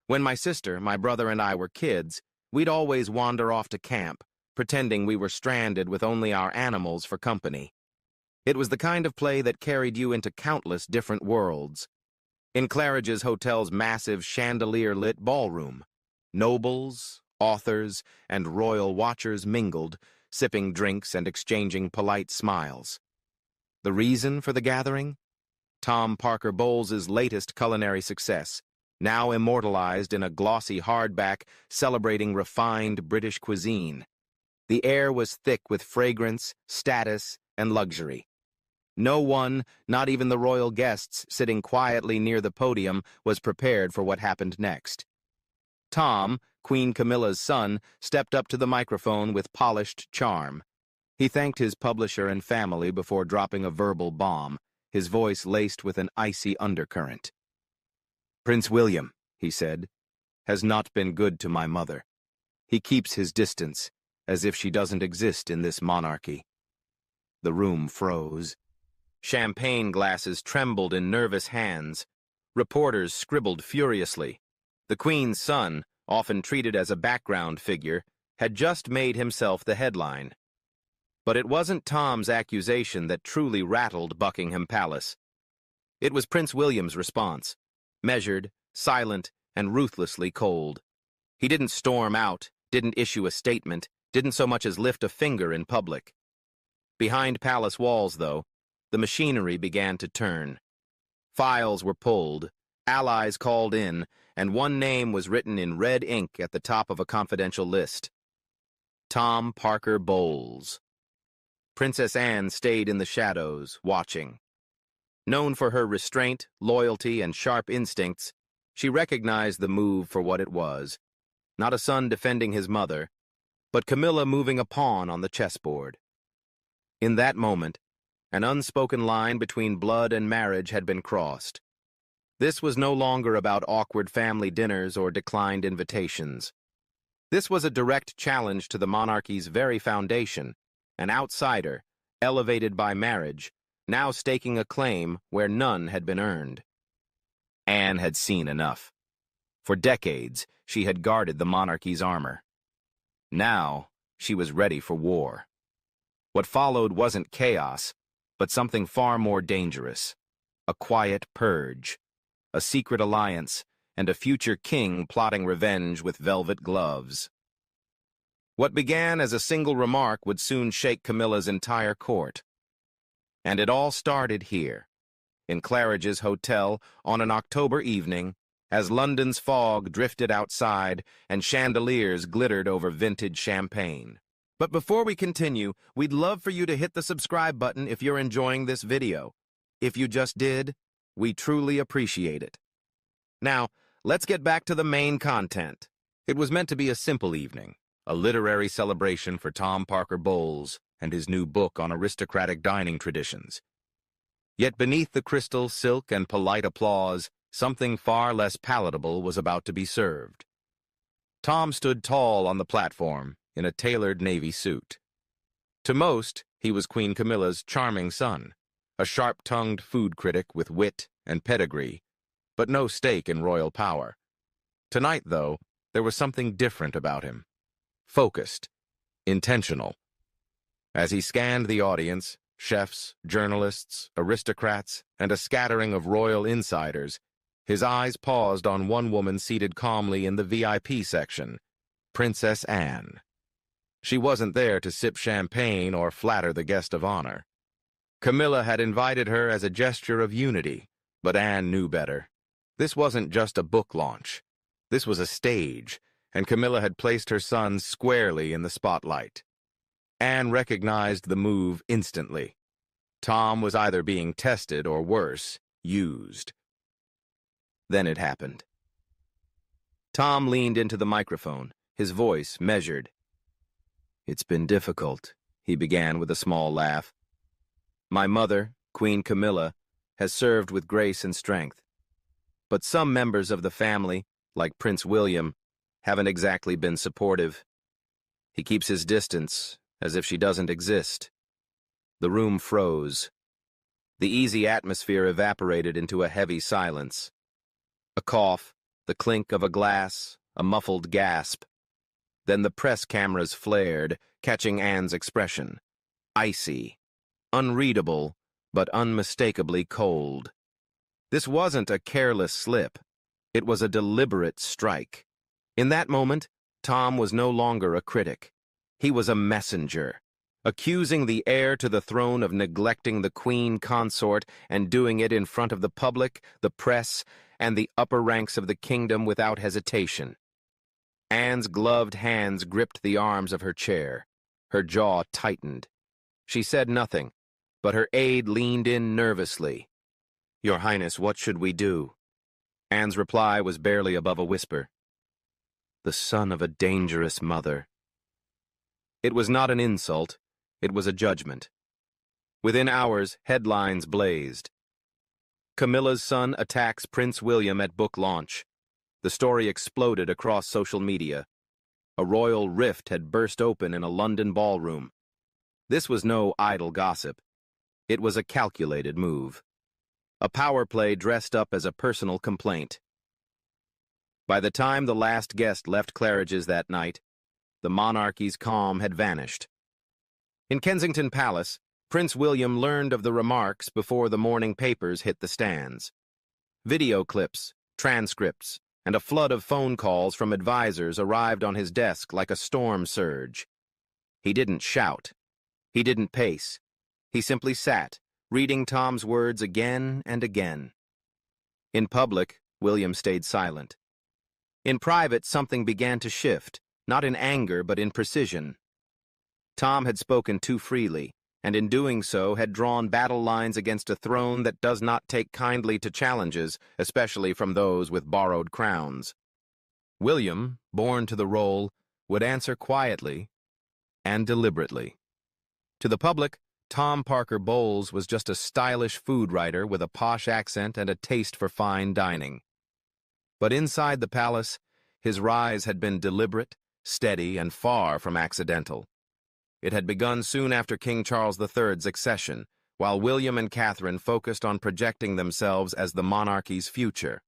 When my sister, my brother, and I were kids, we'd always wander off to camp, pretending we were stranded with only our animals for company. It was the kind of play that carried you into countless different worlds. In Claridge's hotel's massive chandelier-lit ballroom, nobles, authors, and royal watchers mingled, sipping drinks and exchanging polite smiles. The reason for the gathering? Tom Parker Bowles's latest culinary success, now immortalized in a glossy hardback celebrating refined British cuisine. The air was thick with fragrance, status, and luxury. No one, not even the royal guests sitting quietly near the podium, was prepared for what happened next. Tom, Queen Camilla's son, stepped up to the microphone with polished charm. He thanked his publisher and family before dropping a verbal bomb, his voice laced with an icy undercurrent. "Prince William," he said, "has not been good to my mother. He keeps his distance, as if she doesn't exist in this monarchy." The room froze. Champagne glasses trembled in nervous hands. Reporters scribbled furiously. The Queen's son, often treated as a background figure, had just made himself the headline. But it wasn't Tom's accusation that truly rattled Buckingham Palace. It was Prince William's response, measured, silent, and ruthlessly cold. He didn't storm out, didn't issue a statement, didn't so much as lift a finger in public. Behind palace walls, though, the machinery began to turn. Files were pulled, allies called in, and one name was written in red ink at the top of a confidential list. Tom Parker Bowles. Princess Anne stayed in the shadows, watching. Known for her restraint, loyalty, and sharp instincts, she recognized the move for what it was. Not a son defending his mother, but Camilla moving a pawn on the chessboard. In that moment, an unspoken line between blood and marriage had been crossed. This was no longer about awkward family dinners or declined invitations. This was a direct challenge to the monarchy's very foundation, an outsider, elevated by marriage, now staking a claim where none had been earned. Anne had seen enough. For decades, she had guarded the monarchy's armor. Now, she was ready for war. What followed wasn't chaos, but something far more dangerous. A quiet purge, a secret alliance, and a future king plotting revenge with velvet gloves. What began as a single remark would soon shake Camilla's entire court. And it all started here, in Claridge's hotel on an October evening, as London's fog drifted outside and chandeliers glittered over vintage champagne. But before we continue, we'd love for you to hit the subscribe button if you're enjoying this video. If you just did, we truly appreciate it. Now, let's get back to the main content. It was meant to be a simple evening, a literary celebration for Tom Parker Bowles and his new book on aristocratic dining traditions. Yet beneath the crystal, silk, and polite applause, something far less palatable was about to be served. Tom stood tall on the platform, in a tailored navy suit. To most, he was Queen Camilla's charming son, a sharp-tongued food critic with wit and pedigree, but no stake in royal power. Tonight, though, there was something different about him. Focused, intentional. As he scanned the audience, chefs, journalists, aristocrats, and a scattering of royal insiders, his eyes paused on one woman seated calmly in the VIP section, Princess Anne. She wasn't there to sip champagne or flatter the guest of honor. Camilla had invited her as a gesture of unity, but Anne knew better. This wasn't just a book launch. This was a stage, and Camilla had placed her son squarely in the spotlight. Anne recognized the move instantly. Tom was either being tested or, worse, used. Then it happened. Tom leaned into the microphone, his voice measured. "It's been difficult," he began with a small laugh. "My mother, Queen Camilla, has served with grace and strength. But some members of the family, like Prince William, haven't exactly been supportive. He keeps his distance, as if she doesn't exist." The room froze. The easy atmosphere evaporated into a heavy silence. A cough, the clink of a glass, a muffled gasp. Then the press cameras flared, catching Anne's expression. Icy, unreadable, but unmistakably cold. This wasn't a careless slip. It was a deliberate strike. In that moment, Tom was no longer a critic. He was a messenger, accusing the heir to the throne of neglecting the Queen Consort and doing it in front of the public, the press, and the upper ranks of the kingdom without hesitation. Anne's gloved hands gripped the arms of her chair. Her jaw tightened. She said nothing, but her aide leaned in nervously. "Your Highness, what should we do?" Anne's reply was barely above a whisper. "The son of a dangerous mother." It was not an insult, it was a judgment. Within hours, headlines blazed. Camilla's son attacks Prince William at book launch. The story exploded across social media. A royal rift had burst open in a London ballroom. This was no idle gossip. It was a calculated move. A power play dressed up as a personal complaint. By the time the last guest left Claridge's that night, the monarchy's calm had vanished. In Kensington Palace, Prince William learned of the remarks before the morning papers hit the stands. Video clips, transcripts, and a flood of phone calls from advisors arrived on his desk like a storm surge. He didn't shout. He didn't pace. He simply sat, reading Tom's words again and again. In public, William stayed silent. In private, something began to shift, not in anger but in precision. Tom had spoken too freely, and in doing so had drawn battle lines against a throne that does not take kindly to challenges, especially from those with borrowed crowns. William, born to the role, would answer quietly and deliberately. To the public, Tom Parker Bowles was just a stylish food writer with a posh accent and a taste for fine dining. But inside the palace, his rise had been deliberate, steady, and far from accidental. It had begun soon after King Charles III's accession, while William and Catherine focused on projecting themselves as the monarchy's future.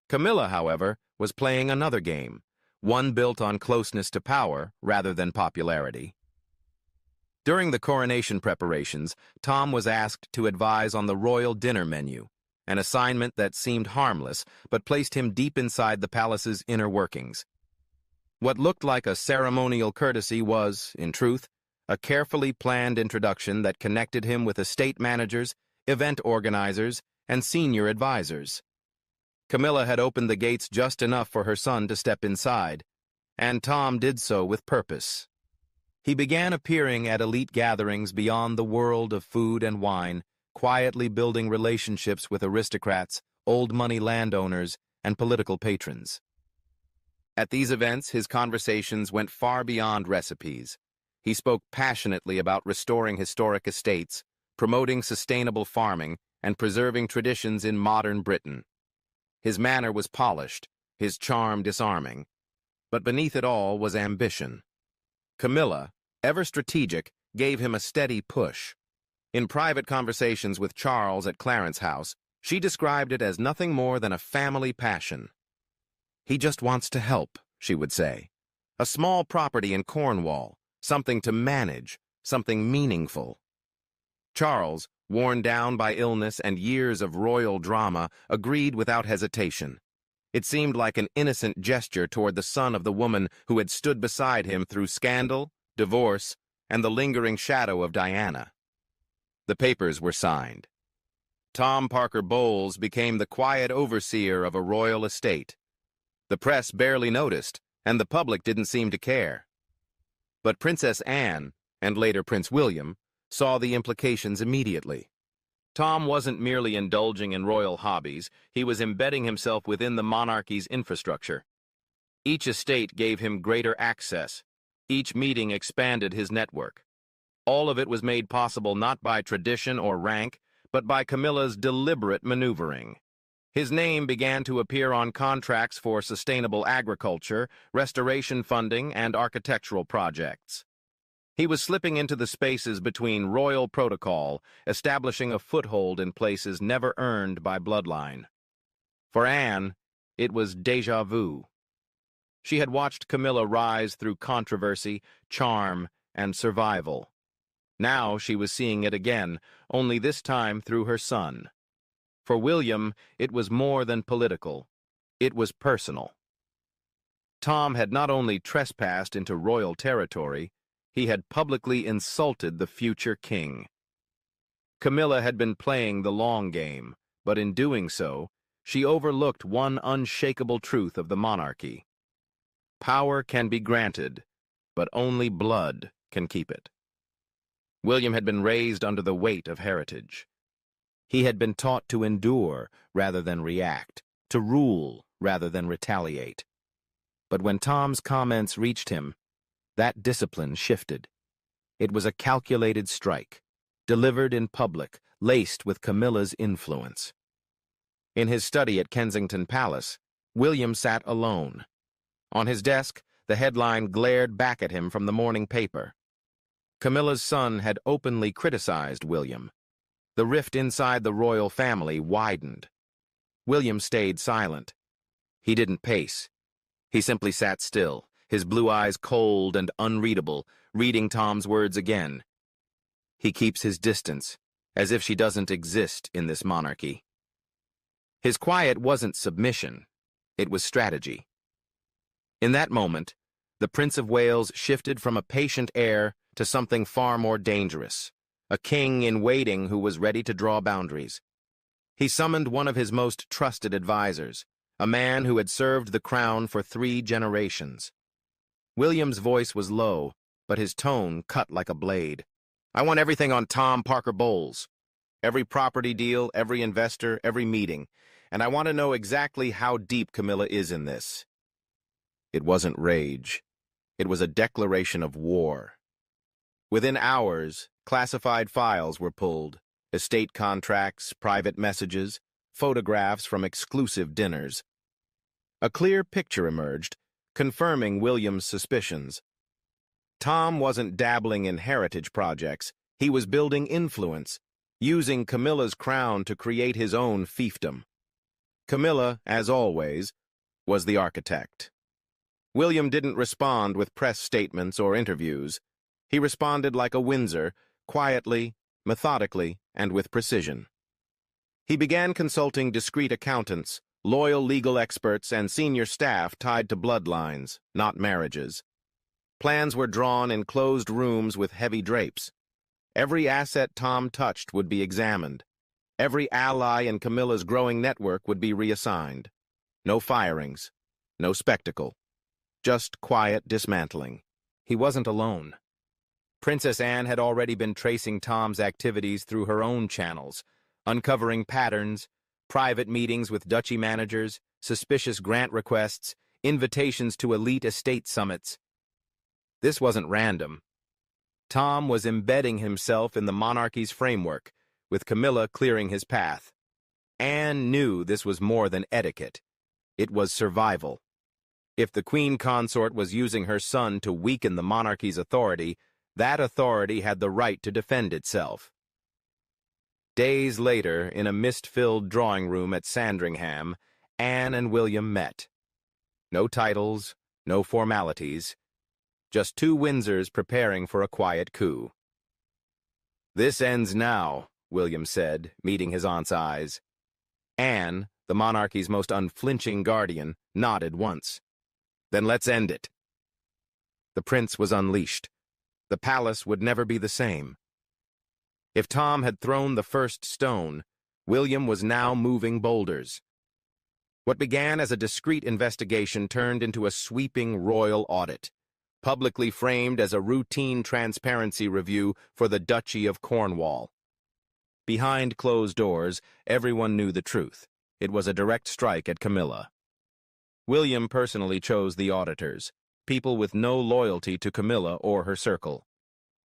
Camilla, however, was playing another game, one built on closeness to power rather than popularity. During the coronation preparations, Tom was asked to advise on the royal dinner menu, an assignment that seemed harmless but placed him deep inside the palace's inner workings. What looked like a ceremonial courtesy was, in truth, a carefully planned introduction that connected him with estate managers, event organizers, and senior advisors. Camilla had opened the gates just enough for her son to step inside, and Tom did so with purpose. He began appearing at elite gatherings beyond the world of food and wine, quietly building relationships with aristocrats, old-money landowners, and political patrons. At these events, his conversations went far beyond recipes. He spoke passionately about restoring historic estates, promoting sustainable farming, and preserving traditions in modern Britain. His manner was polished, his charm disarming. But beneath it all was ambition. Camilla, ever strategic, gave him a steady push. In private conversations with Charles at Clarence House, she described it as nothing more than a family passion. "He just wants to help," she would say. "A small property in Cornwall, something to manage, something meaningful." Charles, worn down by illness and years of royal drama, agreed without hesitation. It seemed like an innocent gesture toward the son of the woman who had stood beside him through scandal, divorce, and the lingering shadow of Diana. The papers were signed. Tom Parker Bowles became the quiet overseer of a royal estate. The press barely noticed, and the public didn't seem to care. But Princess Anne, and later Prince William, saw the implications immediately. Tom wasn't merely indulging in royal hobbies, he was embedding himself within the monarchy's infrastructure. Each estate gave him greater access. Each meeting expanded his network. All of it was made possible not by tradition or rank, but by Camilla's deliberate maneuvering. His name began to appear on contracts for sustainable agriculture, restoration funding, and architectural projects. He was slipping into the spaces between royal protocol, establishing a foothold in places never earned by bloodline. For Anne, It was déjà vu. She had watched Camilla rise through controversy, charm, and survival. Now she was seeing it again, only this time through her son. For William, it was more than political. It was personal. Tom had not only trespassed into royal territory, he had publicly insulted the future king. Camilla had been playing the long game, but in doing so, she overlooked one unshakable truth of the monarchy. Power can be granted, but only blood can keep it. William had been raised under the weight of heritage. He had been taught to endure rather than react, to rule rather than retaliate. But when Tom's comments reached him, that discipline shifted. It was a calculated strike, delivered in public, laced with Camilla's influence. In his study at Kensington Palace, William sat alone. On his desk, the headline glared back at him from the morning paper. Camilla's son had openly criticized William. The rift inside the royal family widened. William stayed silent. He didn't pace. He simply sat still, his blue eyes cold and unreadable, reading Tom's words again. He keeps his distance, as if she doesn't exist in this monarchy. His quiet wasn't submission, it was strategy. In that moment, the Prince of Wales shifted from a patient heir to something far more dangerous, a king in waiting who was ready to draw boundaries. He summoned one of his most trusted advisors, a man who had served the crown for 3 generations. William's voice was low, but his tone cut like a blade. I want everything on Tom Parker Bowles. Every property deal, every investor, every meeting. And I want to know exactly how deep Camilla is in this. It wasn't rage. It was a declaration of war. Within hours, classified files were pulled, estate contracts, private messages, photographs from exclusive dinners. A clear picture emerged, confirming William's suspicions. Tom wasn't dabbling in heritage projects. He was building influence, using Camilla's crown to create his own fiefdom. Camilla, as always, was the architect. William didn't respond with press statements or interviews. He responded like a Windsor, quietly, methodically, and with precision. He began consulting discreet accountants, loyal legal experts, and senior staff tied to bloodlines, not marriages. Plans were drawn in closed rooms with heavy drapes. Every asset Tom touched would be examined. Every ally in Camilla's growing network would be reassigned. No firings, no spectacle. Just quiet dismantling. He wasn't alone. Princess Anne had already been tracing Tom's activities through her own channels, uncovering patterns, private meetings with duchy managers, suspicious grant requests, invitations to elite estate summits. This wasn't random. Tom was embedding himself in the monarchy's framework, with Camilla clearing his path. Anne knew this was more than etiquette. It was survival. If the Queen Consort was using her son to weaken the monarchy's authority, that authority had the right to defend itself. Days later, in a mist-filled drawing room at Sandringham, Anne and William met. No titles, no formalities, just 2 Windsors preparing for a quiet coup. This ends now, William said, meeting his aunt's eyes. Anne, the monarchy's most unflinching guardian, nodded once. Then let's end it. The prince was unleashed. The palace would never be the same. If Tom had thrown the first stone, William was now moving boulders. What began as a discreet investigation turned into a sweeping royal audit, publicly framed as a routine transparency review for the Duchy of Cornwall. Behind closed doors, everyone knew the truth. It was a direct strike at Camilla. William personally chose the auditors, people with no loyalty to Camilla or her circle.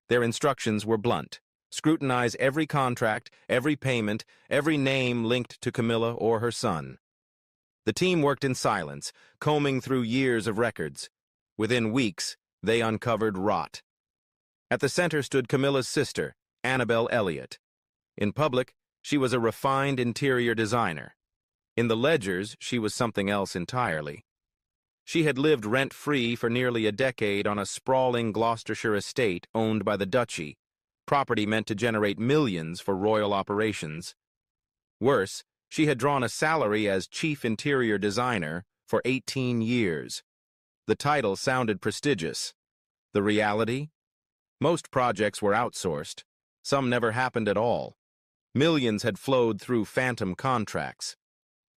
Their instructions were blunt. Scrutinize every contract, every payment, every name linked to Camilla or her son. The team worked in silence, combing through years of records. Within weeks, they uncovered rot. At the center stood Camilla's sister, Annabel Elliot. In public, she was a refined interior designer. In the ledgers, she was something else entirely. She had lived rent-free for nearly a decade on a sprawling Gloucestershire estate owned by the duchy, property meant to generate millions for royal operations. Worse, she had drawn a salary as chief interior designer for 18 years. The title sounded prestigious. The reality? Most projects were outsourced. Some never happened at all. Millions had flowed through phantom contracts.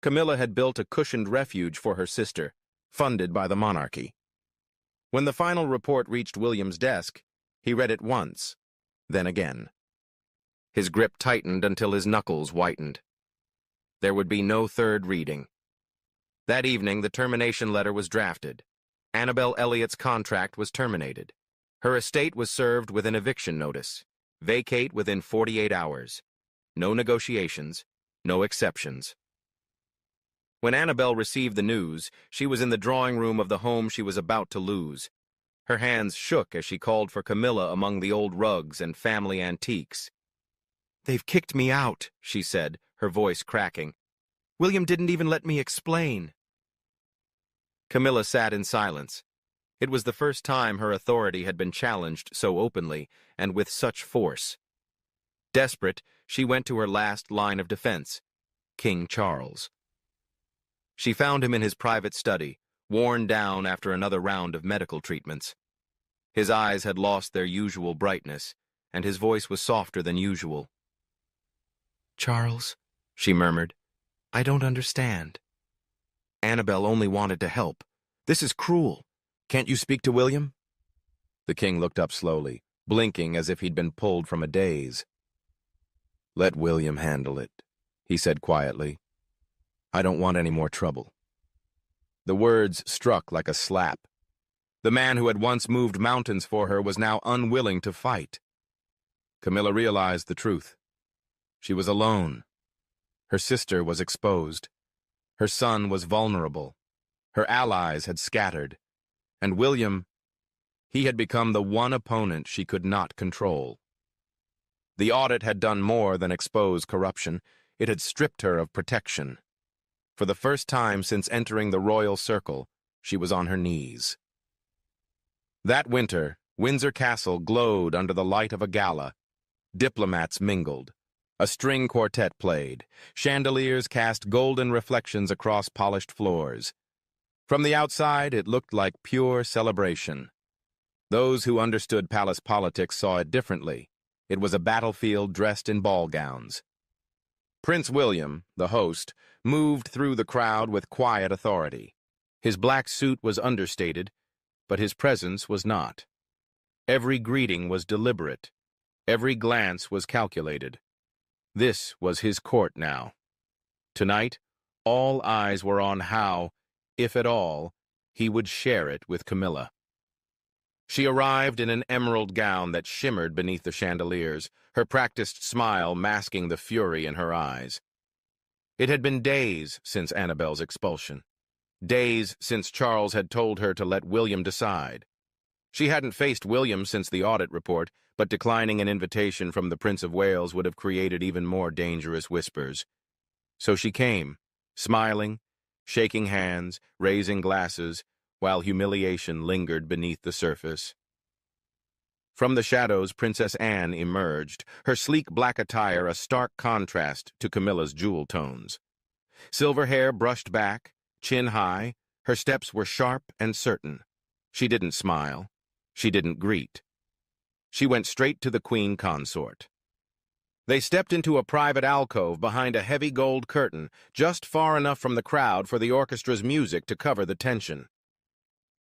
Camilla had built a cushioned refuge for her sister, funded by the monarchy. When the final report reached William's desk, he read it once, then again. His grip tightened until his knuckles whitened. There would be no third reading. That evening, the termination letter was drafted. Annabel Elliott's contract was terminated. Her estate was served with an eviction notice. Vacate within 48 hours. No negotiations, no exceptions. When Annabel received the news, she was in the drawing room of the home she was about to lose. Her hands shook as she called for Camilla among the old rugs and family antiques. "They've kicked me out," she said, her voice cracking. "William didn't even let me explain." Camilla sat in silence. It was the first time her authority had been challenged so openly and with such force. Desperate, she went to her last line of defense, King Charles. She found him in his private study, worn down after another round of medical treatments. His eyes had lost their usual brightness, and his voice was softer than usual. "Charles," she murmured, "I don't understand." "Annabel only wanted to help. This is cruel. Can't you speak to William?" The king looked up slowly, blinking as if he'd been pulled from a daze. "Let William handle it," he said quietly. "I don't want any more trouble." The words struck like a slap. The man who had once moved mountains for her was now unwilling to fight. Camilla realized the truth. She was alone. Her sister was exposed. Her son was vulnerable. Her allies had scattered. And William, he had become the one opponent she could not control. The audit had done more than expose corruption. It had stripped her of protection. For the first time since entering the royal circle, she was on her knees. That winter, Windsor Castle glowed under the light of a gala. Diplomats mingled. A string quartet played. Chandeliers cast golden reflections across polished floors. From the outside, it looked like pure celebration. Those who understood palace politics saw it differently. It was a battlefield dressed in ball gowns. Prince William, the host, moved through the crowd with quiet authority. His black suit was understated, but his presence was not. Every greeting was deliberate. Every glance was calculated. This was his court now. Tonight, all eyes were on how, if at all, he would share it with Camilla. She arrived in an emerald gown that shimmered beneath the chandeliers, her practiced smile masking the fury in her eyes. It had been days since Annabel's expulsion. Days since Charles had told her to let William decide. She hadn't faced William since the audit report, but declining an invitation from the Prince of Wales would have created even more dangerous whispers. So she came, smiling, shaking hands, raising glasses, while humiliation lingered beneath the surface. From the shadows, Princess Anne emerged, her sleek black attire a stark contrast to Camilla's jewel tones. Silver hair brushed back, chin high, her steps were sharp and certain. She didn't smile. She didn't greet. She went straight to the Queen Consort. They stepped into a private alcove behind a heavy gold curtain, just far enough from the crowd for the orchestra's music to cover the tension.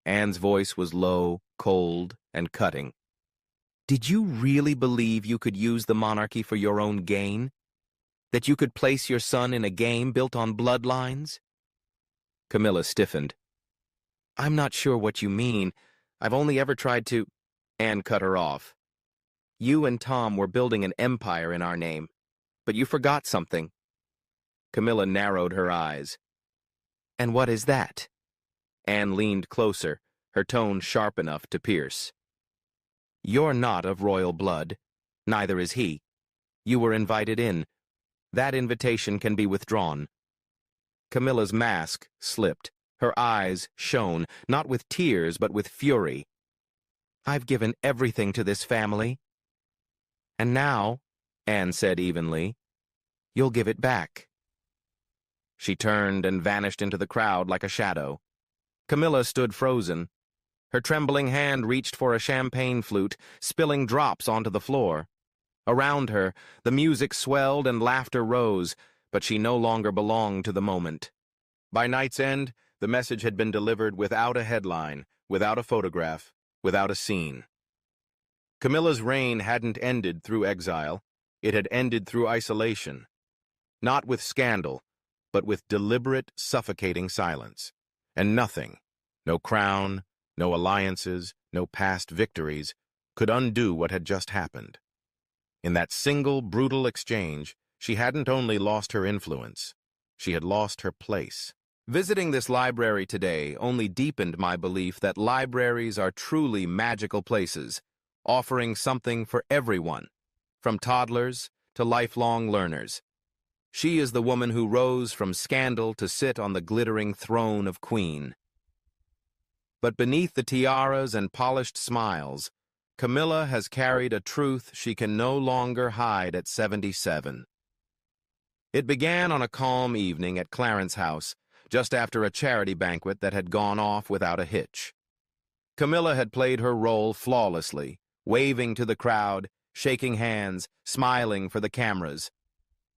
Anne's voice was low, cold, and cutting. "Did you really believe you could use the monarchy for your own gain? That you could place your son in a game built on bloodlines?" Camilla stiffened. "I'm not sure what you mean. I've only ever tried to—" Anne cut her off. "You and Tom were building an empire in our name, but you forgot something." Camilla narrowed her eyes. "And what is that?" Anne leaned closer, her tone sharp enough to pierce. "You're not of royal blood. Neither is he. You were invited in. That invitation can be withdrawn." Camilla's mask slipped. Her eyes shone, not with tears, but with fury. "I've given everything to this family. And now," Anne said evenly, "you'll give it back." She turned and vanished into the crowd like a shadow. Camilla stood frozen. Her trembling hand reached for a champagne flute, spilling drops onto the floor. Around her, the music swelled and laughter rose, but she no longer belonged to the moment. By night's end, the message had been delivered without a headline, without a photograph, without a scene. Camilla's reign hadn't ended through exile. It had ended through isolation. Not with scandal, but with deliberate, suffocating silence. And nothing, no crown, no alliances, no past victories, could undo what had just happened. In that single, brutal exchange, she hadn't only lost her influence, she had lost her place. Visiting this library today only deepened my belief that libraries are truly magical places, offering something for everyone, from toddlers to lifelong learners. She is the woman who rose from scandal to sit on the glittering throne of Queen. But beneath the tiaras and polished smiles, Camilla has carried a truth she can no longer hide at 77. It began on a calm evening at Clarence House, just after a charity banquet that had gone off without a hitch. Camilla had played her role flawlessly, waving to the crowd, shaking hands, smiling for the cameras.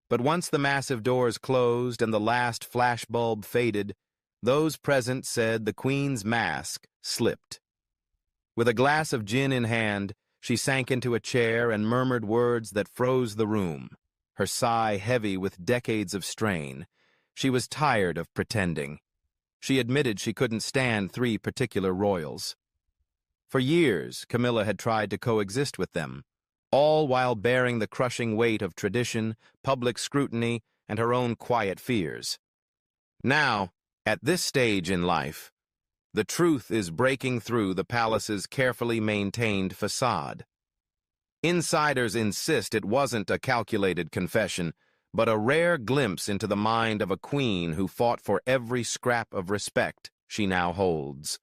But once the massive doors closed and the last flashbulb faded, those present said the Queen's mask slipped. With a glass of gin in hand, she sank into a chair and murmured words that froze the room, her sigh heavy with decades of strain. She was tired of pretending. She admitted she couldn't stand 3 particular royals. For years, Camilla had tried to coexist with them, all while bearing the crushing weight of tradition, public scrutiny, and her own quiet fears. Now, at this stage in life, the truth is breaking through the palace's carefully maintained facade. Insiders insist it wasn't a calculated confession, but a rare glimpse into the mind of a queen who fought for every scrap of respect she now holds.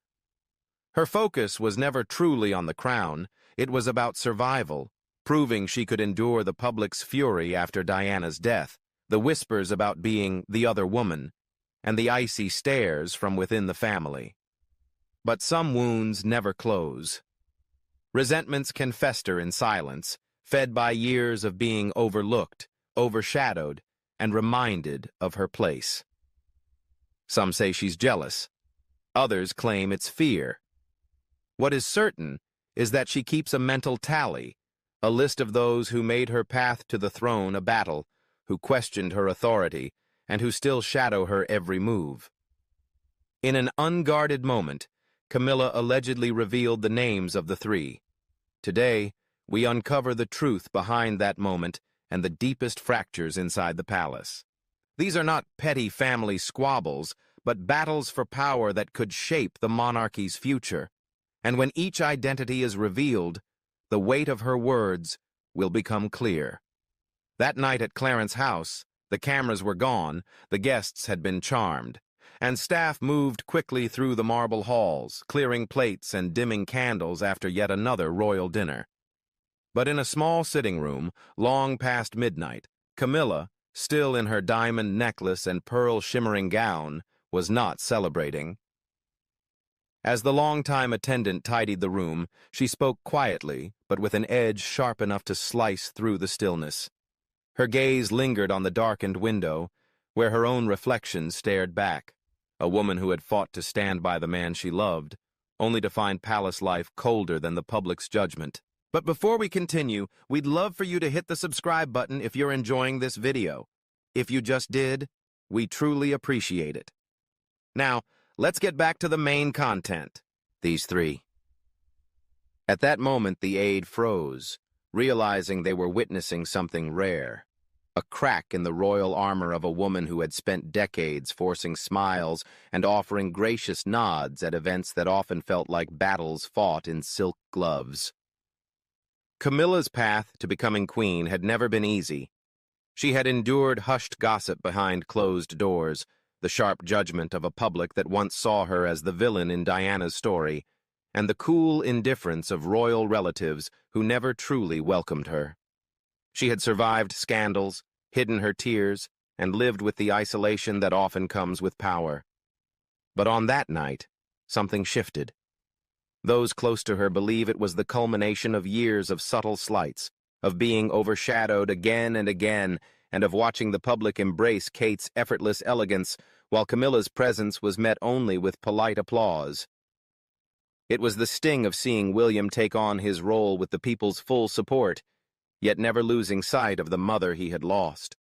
Her focus was never truly on the crown. It was about survival, proving she could endure the public's fury after Diana's death, the whispers about being the other woman, and the icy stares from within the family. But some wounds never close. Resentments can fester in silence, fed by years of being overlooked, overshadowed, and reminded of her place. Some say she's jealous. Others claim it's fear. What is certain is that she keeps a mental tally, a list of those who made her path to the throne a battle, who questioned her authority, and who still shadow her every move. In an unguarded moment, Camilla allegedly revealed the names of the 3. Today, we uncover the truth behind that moment and the deepest fractures inside the palace. These are not petty family squabbles, but battles for power that could shape the monarchy's future. And when each identity is revealed, the weight of her words will become clear. That night at Clarence House, the cameras were gone, the guests had been charmed, and staff moved quickly through the marble halls, clearing plates and dimming candles after yet another royal dinner. But in a small sitting room, long past midnight, Camilla, still in her diamond necklace and pearl-shimmering gown, was not celebrating. As the long-time attendant tidied the room, she spoke quietly, but with an edge sharp enough to slice through the stillness. Her gaze lingered on the darkened window, where her own reflection stared back, a woman who had fought to stand by the man she loved, only to find palace life colder than the public's judgment. But before we continue, we'd love for you to hit the subscribe button if you're enjoying this video. If you just did, we truly appreciate it. Now, let's get back to the main content. These 3. At that moment, the aide froze, realizing they were witnessing something rare. A crack in the royal armor of a woman who had spent decades forcing smiles and offering gracious nods at events that often felt like battles fought in silk gloves. Camilla's path to becoming queen had never been easy. She had endured hushed gossip behind closed doors, the sharp judgment of a public that once saw her as the villain in Diana's story, and the cool indifference of royal relatives who never truly welcomed her. She had survived scandals, hidden her tears, and lived with the isolation that often comes with power. But on that night, something shifted. Those close to her believe it was the culmination of years of subtle slights, of being overshadowed again and again, and of watching the public embrace Kate's effortless elegance, while Camilla's presence was met only with polite applause. It was the sting of seeing William take on his role with the people's full support, yet never losing sight of the mother he had lost.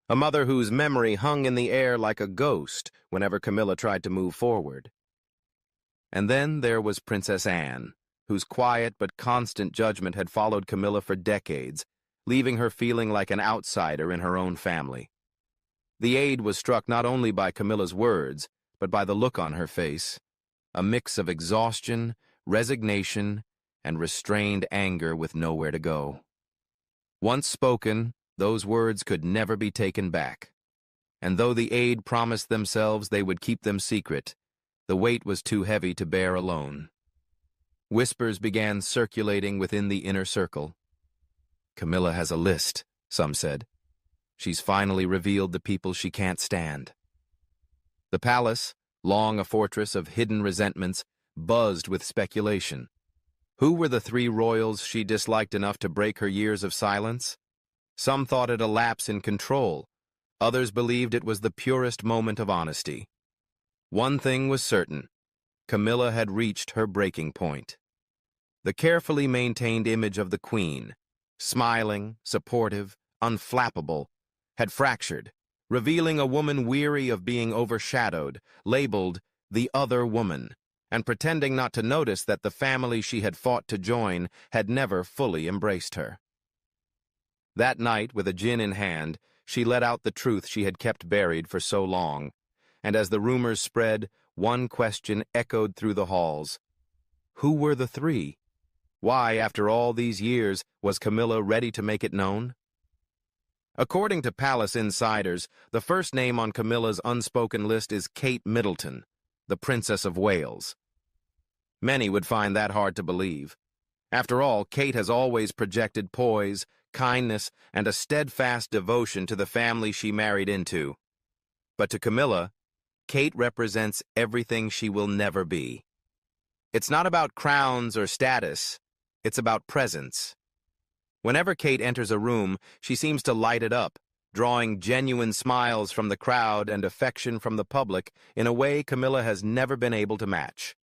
A mother whose memory hung in the air like a ghost whenever Camilla tried to move forward. And then there was Princess Anne, whose quiet but constant judgment had followed Camilla for decades, leaving her feeling like an outsider in her own family. The aide was struck not only by Camilla's words, but by the look on her face, a mix of exhaustion, resignation, and restrained anger with nowhere to go. Once spoken, those words could never be taken back. And though the aide promised themselves they would keep them secret, the weight was too heavy to bear alone. Whispers began circulating within the inner circle. Camilla has a list, some said. She's finally revealed the people she can't stand. The palace, long a fortress of hidden resentments, buzzed with speculation. Who were the three royals she disliked enough to break her years of silence? Some thought it a lapse in control. Others believed it was the purest moment of honesty. One thing was certain. Camilla had reached her breaking point. The carefully maintained image of the queen, smiling, supportive, unflappable, had fractured, revealing a woman weary of being overshadowed, labeled the other woman, and pretending not to notice that the family she had fought to join had never fully embraced her. That night, with a gin in hand, she let out the truth she had kept buried for so long, and as the rumors spread, one question echoed through the halls. Who were the three? Why, after all these years, was Camilla ready to make it known? According to palace insiders, the first name on Camilla's unspoken list is Kate Middleton, the Princess of Wales. Many would find that hard to believe. After all, Kate has always projected poise, kindness, and a steadfast devotion to the family she married into. But to Camilla, Kate represents everything she will never be. It's not about crowns or status, it's about presence. Whenever Kate enters a room, she seems to light it up, drawing genuine smiles from the crowd and affection from the public in a way Camilla has never been able to match.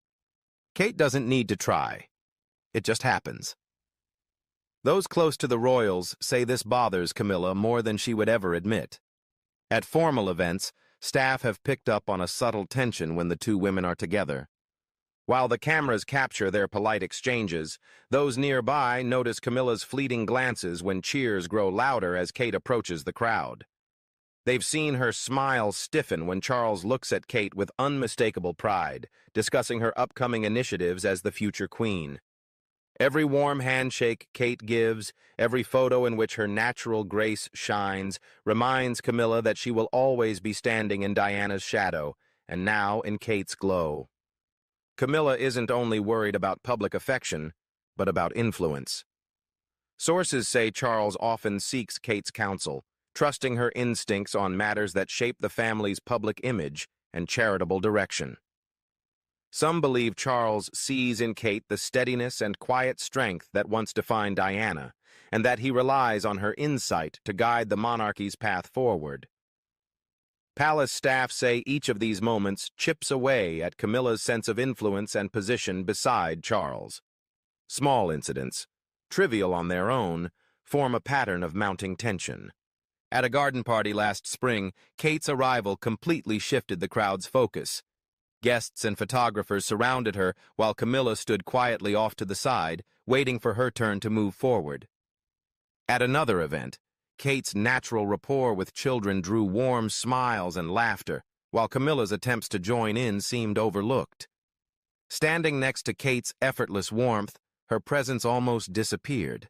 Kate doesn't need to try. It just happens. Those close to the royals say this bothers Camilla more than she would ever admit. At formal events, staff have picked up on a subtle tension when the two women are together. While the cameras capture their polite exchanges, those nearby notice Camilla's fleeting glances when cheers grow louder as Kate approaches the crowd. They've seen her smile stiffen when Charles looks at Kate with unmistakable pride, discussing her upcoming initiatives as the future queen. Every warm handshake Kate gives, every photo in which her natural grace shines, reminds Camilla that she will always be standing in Diana's shadow, and now in Kate's glow. Camilla isn't only worried about public affection, but about influence. Sources say Charles often seeks Kate's counsel, trusting her instincts on matters that shape the family's public image and charitable direction. Some believe Charles sees in Kate the steadiness and quiet strength that once defined Diana, and that he relies on her insight to guide the monarchy's path forward. Palace staff say each of these moments chips away at Camilla's sense of influence and position beside Charles. Small incidents, trivial on their own, form a pattern of mounting tension. At a garden party last spring, Kate's arrival completely shifted the crowd's focus. Guests and photographers surrounded her while Camilla stood quietly off to the side, waiting for her turn to move forward. At another event, Kate's natural rapport with children drew warm smiles and laughter, while Camilla's attempts to join in seemed overlooked. Standing next to Kate's effortless warmth, her presence almost disappeared.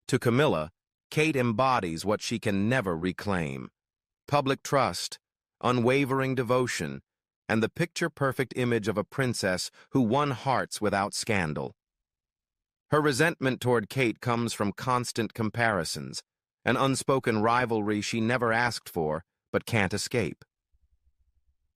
To Camilla, Kate embodies what she can never reclaim: public trust, unwavering devotion, and the picture-perfect image of a princess who won hearts without scandal. Her resentment toward Kate comes from constant comparisons, an unspoken rivalry she never asked for but can't escape.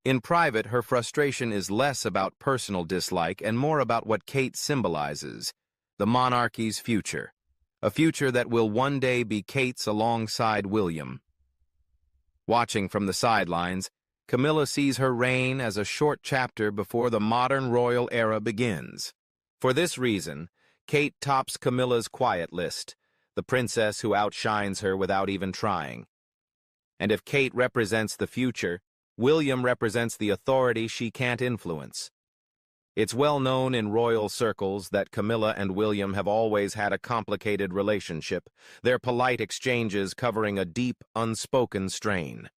In private, her frustration is less about personal dislike and more about what Kate symbolizes, the monarchy's future, a future that will one day be Kate's alongside William. Watching from the sidelines, Camilla sees her reign as a short chapter before the modern royal era begins. For this reason, Kate tops Camilla's quiet list, the princess who outshines her without even trying. And if Kate represents the future, William represents the authority she can't influence. It's well known in royal circles that Camilla and William have always had a complicated relationship, their polite exchanges covering a deep, unspoken strain.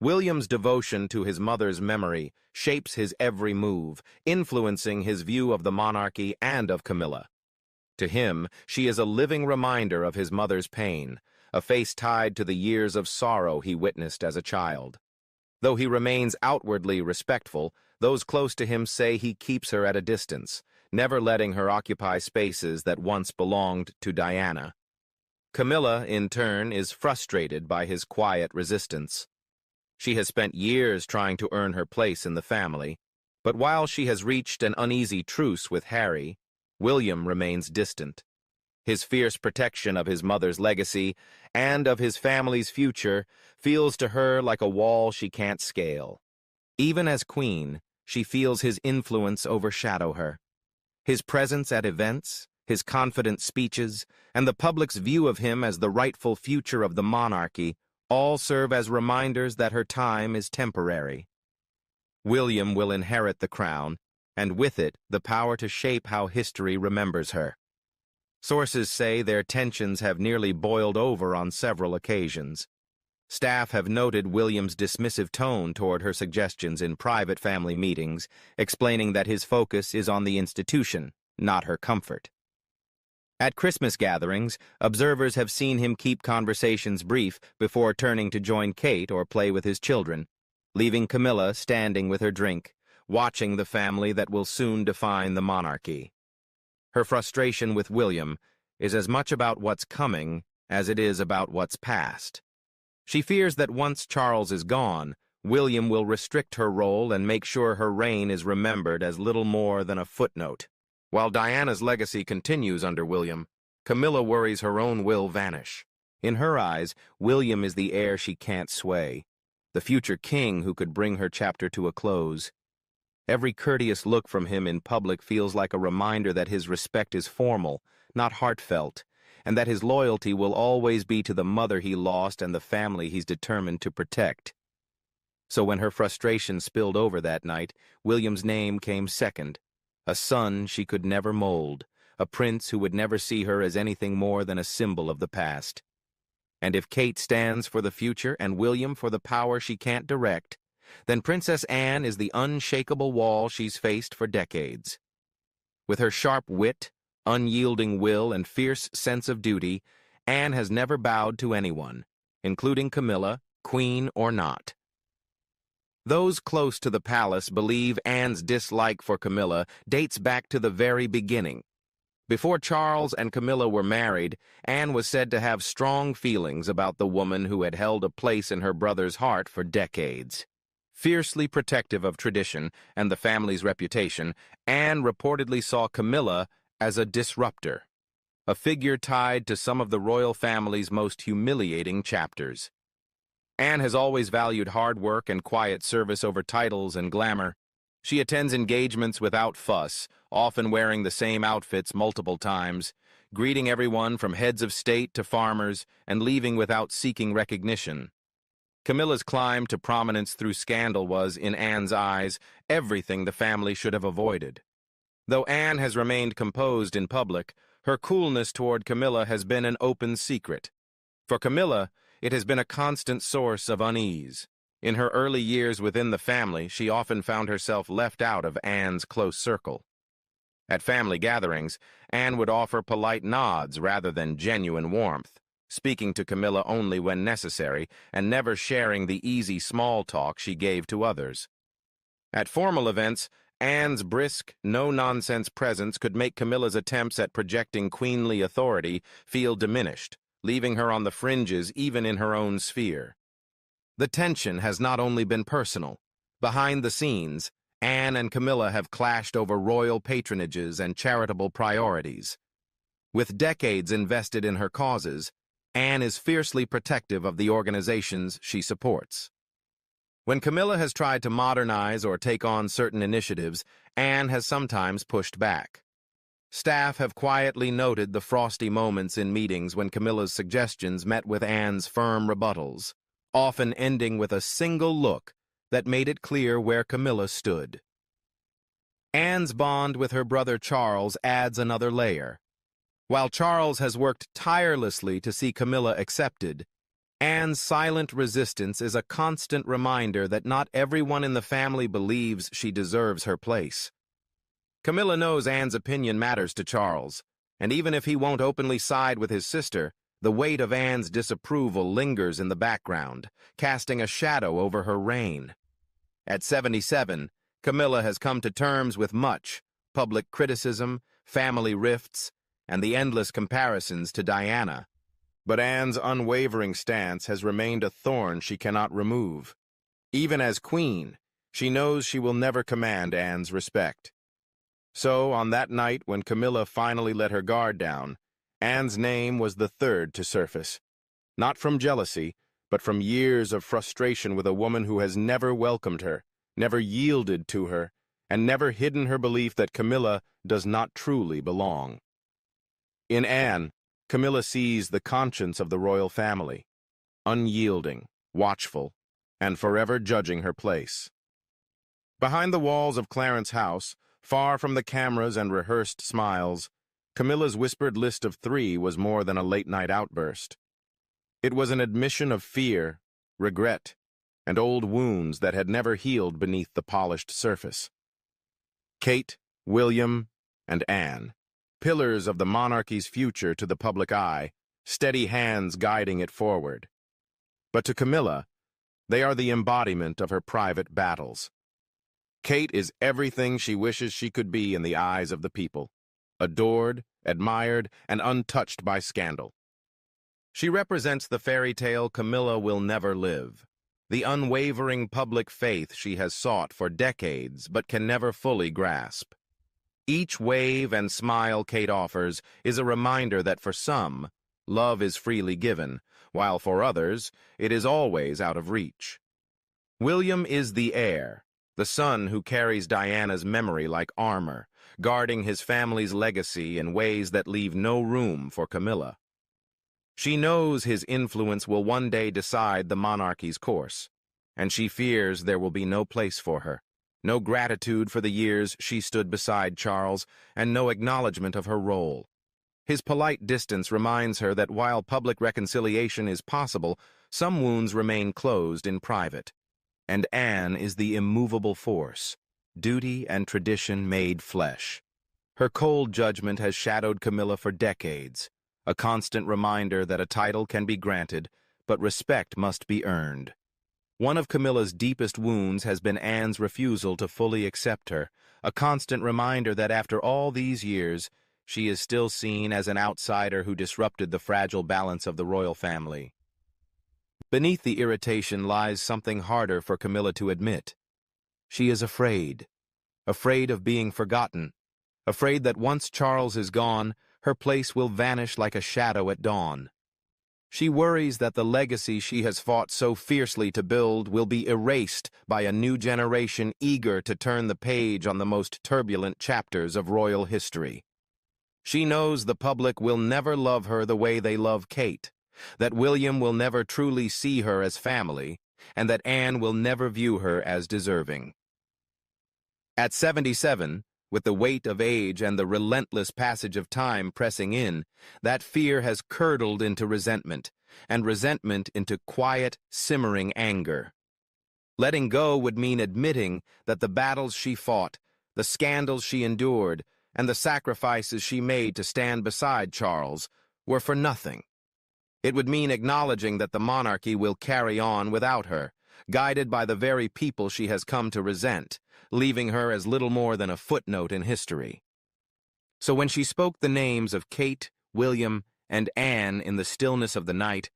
William's devotion to his mother's memory shapes his every move, influencing his view of the monarchy and of Camilla. To him, she is a living reminder of his mother's pain, a face tied to the years of sorrow he witnessed as a child. Though he remains outwardly respectful, those close to him say he keeps her at a distance, never letting her occupy spaces that once belonged to Diana. Camilla, in turn, is frustrated by his quiet resistance. She has spent years trying to earn her place in the family, but while she has reached an uneasy truce with Harry, William remains distant. His fierce protection of his mother's legacy and of his family's future feels to her like a wall she can't scale. Even as queen, she feels his influence overshadow her. His presence at events, his confident speeches, and the public's view of him as the rightful future of the monarchy all serve as reminders that her time is temporary. William will inherit the crown, and with it the power to shape how history remembers her. Sources say their tensions have nearly boiled over on several occasions. Staff have noted William's dismissive tone toward her suggestions in private family meetings, explaining that his focus is on the institution, not her comfort. At Christmas gatherings, observers have seen him keep conversations brief before turning to join Kate or play with his children, leaving Camilla standing with her drink, watching the family that will soon define the monarchy. Her frustration with William is as much about what's coming as it is about what's past. She fears that once Charles is gone, William will restrict her role and make sure her reign is remembered as little more than a footnote. While Diana's legacy continues under William, Camilla worries her own will vanish. In her eyes, William is the heir she can't sway, the future king who could bring her chapter to a close. Every courteous look from him in public feels like a reminder that his respect is formal, not heartfelt, and that his loyalty will always be to the mother he lost and the family he's determined to protect. So when her frustration spilled over that night, William's name came second, a son she could never mold, a prince who would never see her as anything more than a symbol of the past. And if Kate stands for the future and William for the power she can't direct, then Princess Anne is the unshakable wall she's faced for decades. With her sharp wit, unyielding will, and fierce sense of duty, Anne has never bowed to anyone, including Camilla, queen or not. Those close to the palace believe Anne's dislike for Camilla dates back to the very beginning. Before Charles and Camilla were married, Anne was said to have strong feelings about the woman who had held a place in her brother's heart for decades. Fiercely protective of tradition and the family's reputation, Anne reportedly saw Camilla as a disruptor, a figure tied to some of the royal family's most humiliating chapters. Anne has always valued hard work and quiet service over titles and glamour. She attends engagements without fuss, often wearing the same outfits multiple times, greeting everyone from heads of state to farmers, and leaving without seeking recognition. Camilla's climb to prominence through scandal was, in Anne's eyes, everything the family should have avoided. Though Anne has remained composed in public, her coolness toward Camilla has been an open secret. For Camilla, it has been a constant source of unease. In her early years within the family, she often found herself left out of Anne's close circle. At family gatherings, Anne would offer polite nods rather than genuine warmth, speaking to Camilla only when necessary and never sharing the easy small talk she gave to others. At formal events, Anne's brisk, no-nonsense presence could make Camilla's attempts at projecting queenly authority feel diminished, leaving her on the fringes even in her own sphere. The tension has not only been personal. Behind the scenes, Anne and Camilla have clashed over royal patronages and charitable priorities. With decades invested in her causes, Anne is fiercely protective of the organizations she supports. When Camilla has tried to modernize or take on certain initiatives, Anne has sometimes pushed back. Staff have quietly noted the frosty moments in meetings when Camilla's suggestions met with Anne's firm rebuttals, often ending with a single look that made it clear where Camilla stood. Anne's bond with her brother Charles adds another layer. While Charles has worked tirelessly to see Camilla accepted, Anne's silent resistance is a constant reminder that not everyone in the family believes she deserves her place. Camilla knows Anne's opinion matters to Charles, and even if he won't openly side with his sister, the weight of Anne's disapproval lingers in the background, casting a shadow over her reign. At 77, Camilla has come to terms with much: public criticism, family rifts, and the endless comparisons to Diana. But Anne's unwavering stance has remained a thorn she cannot remove. Even as queen, she knows she will never command Anne's respect. So, on that night when Camilla finally let her guard down, Anne's name was the third to surface. Not from jealousy, but from years of frustration with a woman who has never welcomed her, never yielded to her, and never hidden her belief that Camilla does not truly belong. In Anne, Camilla sees the conscience of the royal family, unyielding, watchful, and forever judging her place. Behind the walls of Clarence's house, far from the cameras and rehearsed smiles, Camilla's whispered list of 3 was more than a late-night outburst. It was an admission of fear, regret, and old wounds that had never healed beneath the polished surface. Kate, William, and Anne, pillars of the monarchy's future to the public eye, steady hands guiding it forward. But to Camilla, they are the embodiment of her private battles. Kate is everything she wishes she could be in the eyes of the people, adored, admired, and untouched by scandal. She represents the fairy tale Camilla will never live, the unwavering public faith she has sought for decades but can never fully grasp. Each wave and smile Kate offers is a reminder that for some, love is freely given, while for others, it is always out of reach. William is the heir, the son who carries Diana's memory like armor, guarding his family's legacy in ways that leave no room for Camilla. She knows his influence will one day decide the monarchy's course, and she fears there will be no place for her. No gratitude for the years she stood beside Charles, and no acknowledgement of her role. His polite distance reminds her that while public reconciliation is possible, some wounds remain closed in private. And Anne is the immovable force, duty and tradition made flesh. Her cold judgment has shadowed Camilla for decades, a constant reminder that a title can be granted, but respect must be earned. One of Camilla's deepest wounds has been Anne's refusal to fully accept her, a constant reminder that after all these years, she is still seen as an outsider who disrupted the fragile balance of the royal family. Beneath the irritation lies something harder for Camilla to admit. She is afraid of being forgotten, afraid that once Charles is gone, her place will vanish like a shadow at dawn. She worries that the legacy she has fought so fiercely to build will be erased by a new generation eager to turn the page on the most turbulent chapters of royal history. She knows the public will never love her the way they love Kate, that William will never truly see her as family, and that Anne will never view her as deserving. At 77, with the weight of age and the relentless passage of time pressing in, that fear has curdled into resentment, and resentment into quiet, simmering anger. Letting go would mean admitting that the battles she fought, the scandals she endured, and the sacrifices she made to stand beside Charles were for nothing. It would mean acknowledging that the monarchy will carry on without her, guided by the very people she has come to resent, leaving her as little more than a footnote in history. So when she spoke the names of Kate, William, and Anne in the stillness of the night,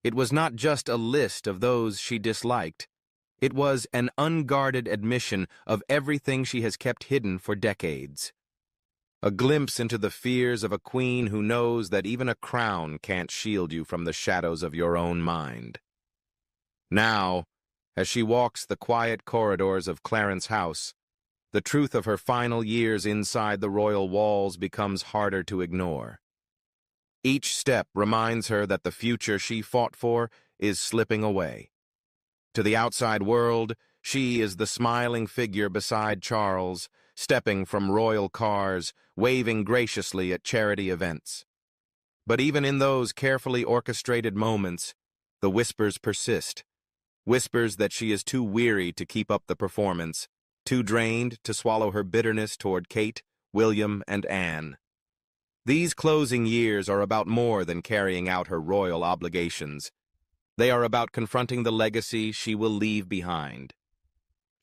it was not just a list of those she disliked. It was an unguarded admission of everything she has kept hidden for decades. A glimpse into the fears of a queen who knows that even a crown can't shield you from the shadows of your own mind. Now, as she walks the quiet corridors of Clarence House, the truth of her final years inside the royal walls becomes harder to ignore. Each step reminds her that the future she fought for is slipping away. To the outside world, she is the smiling figure beside Charles, stepping from royal cars, waving graciously at charity events. But even in those carefully orchestrated moments, the whispers persist. Whispers that she is too weary to keep up the performance, too drained to swallow her bitterness toward Kate, William, and Anne. These closing years are about more than carrying out her royal obligations. They are about confronting the legacy she will leave behind.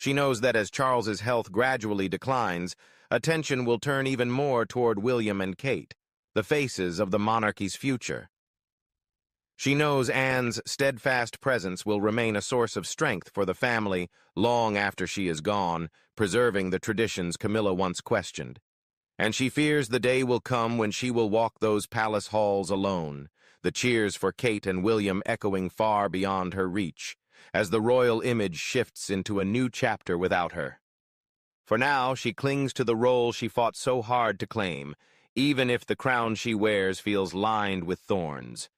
She knows that as Charles's health gradually declines, attention will turn even more toward William and Kate, the faces of the monarchy's future. She knows Anne's steadfast presence will remain a source of strength for the family long after she is gone, preserving the traditions Camilla once questioned. And she fears the day will come when she will walk those palace halls alone, the cheers for Kate and William echoing far beyond her reach, as the royal image shifts into a new chapter without her. For now, she clings to the role she fought so hard to claim, even if the crown she wears feels lined with thorns.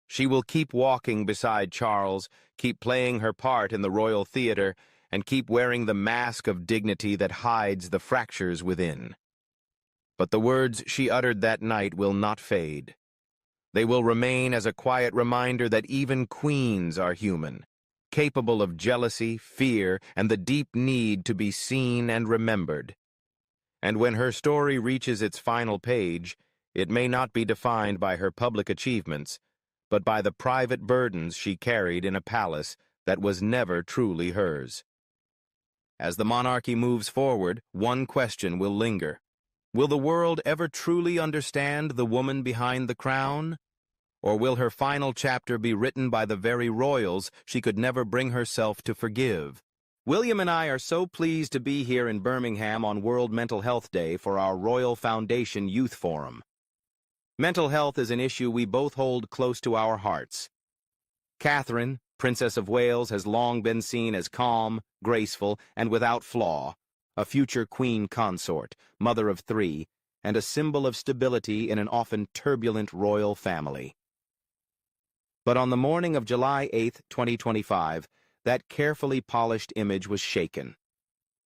She will keep walking beside Charles, keep playing her part in the royal theater, and keep wearing the mask of dignity that hides the fractures within. But the words she uttered that night will not fade. They will remain as a quiet reminder that even queens are human, capable of jealousy, fear, and the deep need to be seen and remembered. And when her story reaches its final page, it may not be defined by her public achievements, but by the private burdens she carried in a palace that was never truly hers. As the monarchy moves forward, one question will linger. Will the world ever truly understand the woman behind the crown? Or will her final chapter be written by the very royals she could never bring herself to forgive? William and I are so pleased to be here in Birmingham on World Mental Health Day for our Royal Foundation Youth Forum. Mental health is an issue we both hold close to our hearts. Catherine, Princess of Wales, has long been seen as calm, graceful, and without flaw, a future Queen Consort, mother of 3, and a symbol of stability in an often turbulent royal family. But on the morning of July 8, 2025, that carefully polished image was shaken.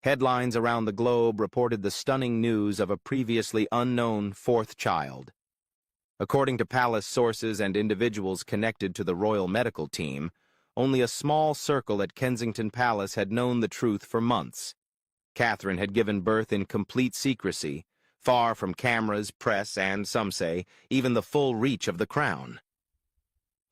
Headlines around the globe reported the stunning news of a previously unknown 4th child. According to palace sources and individuals connected to the royal medical team, only a small circle at Kensington Palace had known the truth for months. Catherine had given birth in complete secrecy, far from cameras, press, and, some say, even the full reach of the crown.